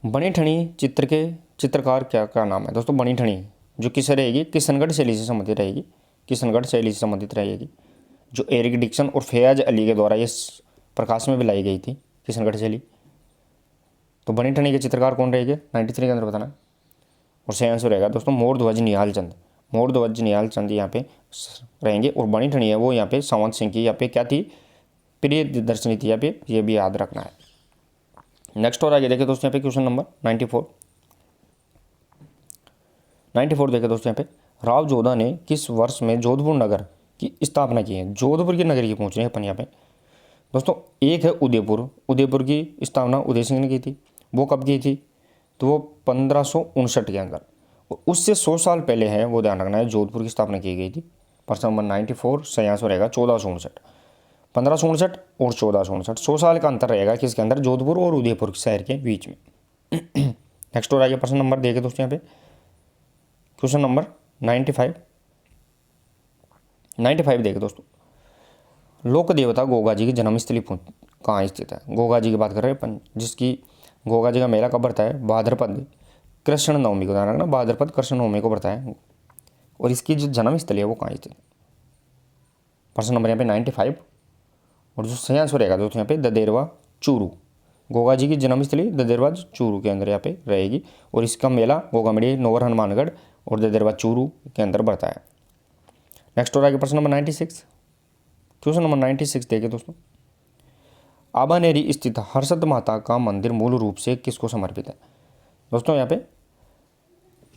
बनी ठनी चित्र के चित्रकार क्या नाम है? दोस्तों बनी ठनी जो किससे रहेगी? किशनगढ़ शैली से संबंधित रहेगी, किशनगढ़ शैली से संबंधित रहेगी, जो एरिक डिक्सन और फैयाज अली के द्वारा ये प्रकाश में भी लाई गई थी, किशनगढ़ शैली। तो बनी ठनी के चित्रकार कौन रहेंगे? 93 के अंदर बताना। और सही आंसर रहेगा दोस्तों मोरध्वज निहाल चंद यहाँ पे रहेंगे। और बनी ठनी है वो यहाँ पे संवत सिंह की यहाँ पे क्या थी? प्रिय दर्शनी थी यहाँ पे, ये भी याद रखना है। नेक्स्ट और आगे देखिए दोस्तों यहाँ पे क्वेश्चन नंबर 94 देखे दोस्तों यहाँ पे, राव जोधा ने किस वर्ष में जोधपुर नगर की स्थापना की है? जोधपुर की नगर की पूछ रहे हैं अपन यहाँ पे दोस्तों। एक है उदयपुर की स्थापना उदय सिंह ने की थी। वो कब की थी? तो वो 1559 के अंदर। उससे 100 साल पहले है, वो ध्यान रखना है, जोधपुर की स्थापना की गई थी। प्रश्न नंबर 94 सही आंसर रहेगा 1459, 1559 और 1459, 100 साल का अंतर रहेगा किसके अंदर? जोधपुर और उदयपुर शहर के बीच में। नेक्स्ट और आगे प्रश्न नंबर देखे दोस्तों यहाँ पे क्वेश्चन नंबर 95 देखे दोस्तों, लोक देवता गोगा जी की जन्मस्थली कहाँ स्थित है? गोगा जी की बात कर रहे हैं, जिसकी गोगा जी का मेला कब बढ़ता है? भाद्रपद कृष्ण नवमी को, ध्यान रखना, भाद्रपद कृष्ण नवमी को बढ़ता है। और इसकी जो जन्मस्थली है वो कहाँ स्थित है? प्रश्न नंबर यहाँ पे 95। और जो सही आंसर रहेगा दोस्तों यहाँ पे ददेरवा चूरू, गोगा जी की जन्मस्थली ददेरवा चूरू के अंदर यहाँ पे रहेगी। और इसका मेला गोगामड़ी, नोवर हनुमानगढ़ और ददेरवा चूरू के अंदर बढ़ता है। नेक्स्ट और आगे प्रश्न नंबर 96, क्वेश्चन नंबर 96 देखिए दोस्तों, आबानेरी स्थित हर्षद माता का मंदिर मूल रूप से किसको समर्पित है? दोस्तों यहाँ पे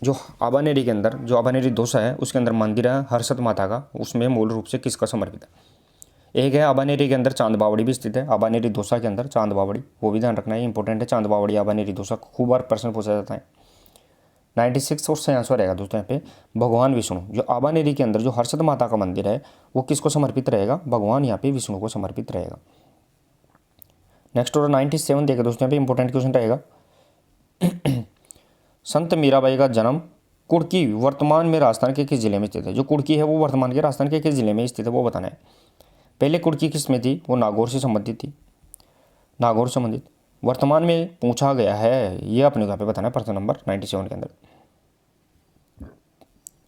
जो आबानेरी के अंदर जो आबानेरी दोसा है उसके अंदर मंदिर है हर्षद माता का, उसमें मूल रूप से किसका समर्पित है? एक है आबानेरी के अंदर चांद बावड़ी भी स्थित है, आबानेरी दोसा के अंदर चांद बावड़ी, वो भी ध्यान रखना है, इंपॉर्टेंट है। चांद बावड़ी आबानेरी दोसा खूब बार प्रश्न पूछा जाता है। 96 और सही आंसर रहेगा दोस्तों यहाँ पे भगवान विष्णु, जो आबानेरी के अंदर जो हर्षद माता का मंदिर है वो किसको समर्पित रहेगा? भगवान यहाँ पे विष्णु को समर्पित रहेगा। नेक्स्ट और 97 देखे दोस्तों यहाँ पे इंपॉर्टेंट क्वेश्चन रहेगा, संत मीराबाई का जन्म कुड़की वर्तमान में राजस्थान के किस जिले में स्थित है? जो कुड़की है वो वर्तमान के राजस्थान के किस जिले में स्थित है वो बताना है। पहले कुड़की किस में थी? वो नागौर से संबंधित थी, नागौर से संबंधित। वर्तमान में पूछा गया है, ये अपने को यहाँ पे बताना है प्रश्न नंबर 97 के अंदर।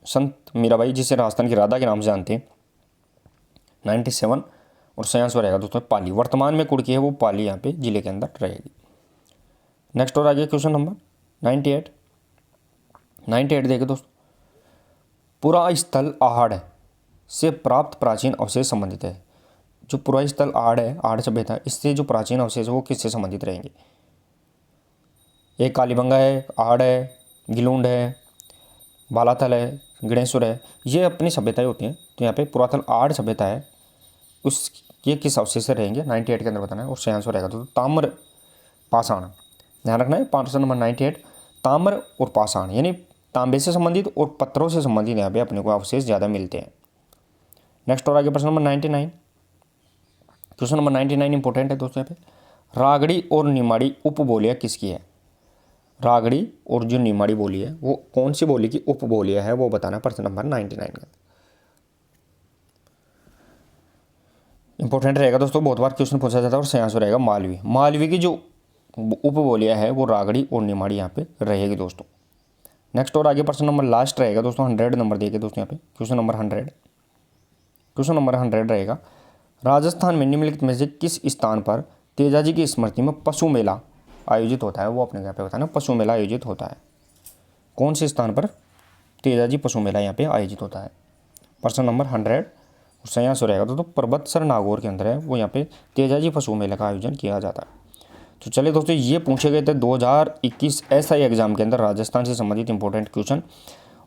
संत मीराबाई, जिसे राजस्थान की राधा के नाम से जानते हैं, 97। और सही आंसर रहेगा दोस्तों पाली। वर्तमान में कुड़की है वो पाली यहाँ पे जिले के अंदर रहेगी। नेक्स्ट और आगे क्वेश्चन नंबर 98। 98 देखिए दोस्तों, पुरा स्थल आहड़ से प्राप्त प्राचीन अवशेष संबंधित है। जो पुरा स्थल आहड़ है, आहड़ सभ्यता, इससे जो प्राचीन अवशेष है वो किससे संबंधित रहेंगे? एक कालीबंगा है, आहड़ है, गिलूंड है, बालाथल है, गणेशपुर है, ये अपनी सभ्यताएं होती हैं। तो यहाँ पे पुरातन आहड़ सभ्यता है, उस ये किस अवशेष से रहेंगे? 98 के अंदर बताना है। और सही आंसर रहेगा तो ताम्र पाषाण। ध्यान रखना है प्रश्न नंबर 98, ताम्र और पाषाण यानी तांबे से संबंधित और पत्थरों से संबंधित यहाँ पे अपने को अवशेष ज़्यादा मिलते हैं। नेक्स्ट और आगे प्रश्न नंबर 99। क्वेश्चन नंबर 99 इंपॉर्टेंट है दोस्तों। यहाँ पे रागड़ी और निमाड़ी उपबोलियाँ किसकी है? रागड़ी और जो निमाड़ी बोली है वो कौन सी बोली की उपबोलियाँ है वो बताना प्रश्न नंबर 99 का। इंपॉर्टेंट रहेगा दोस्तों, बहुत बार क्वेश्चन पूछा जाता है। और सही आंसर रहेगा मालवी। मालवी की जो उपबोलियाँ है वो रागड़ी और निमाड़ी यहाँ पे रहेगी दोस्तों। नेक्स्ट और आगे प्रश्न नंबर लास्ट रहेगा दोस्तों, 100 नंबर देखिए दोस्तों यहाँ पे। क्वेश्चन नंबर 100, क्वेश्चन नंबर 100 रहेगा, राजस्थान में निम्नलिखित में से किस स्थान पर तेजाजी की स्मृति में पशु मेला आयोजित होता है? वो अपने यहाँ पे बताना, पशु मेला आयोजित होता है। कौन से स्थान पर तेजाजी पशु मेला यहाँ पे आयोजित होता है? प्रश्न नंबर 100। और सही आंसर रहेगा तो परबतसर नागौर के अंदर है, वो यहाँ पे तेजाजी पशु मेले का आयोजन किया जाता है। तो चलिए दोस्तों, ये पूछे गए थे 2021 SI एग्जाम के अंदर राजस्थान से संबंधित इंपॉर्टेंट क्वेश्चन,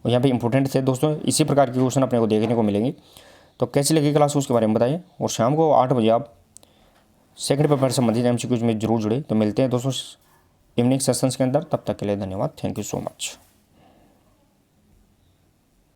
और यहाँ पे इंपॉर्टेंट थे दोस्तों। इसी प्रकार के क्वेश्चन अपने को देखने को मिलेंगे। तो कैसी लगी क्लास उसके बारे में बताइए। और शाम को 8 बजे आप सेकंड पेपर से संबंधित MCQs में जरूर जुड़े। तो मिलते हैं दोस्तों इवनिंग सेशंस के अंदर, तब तक के लिए धन्यवाद। Thank you so much.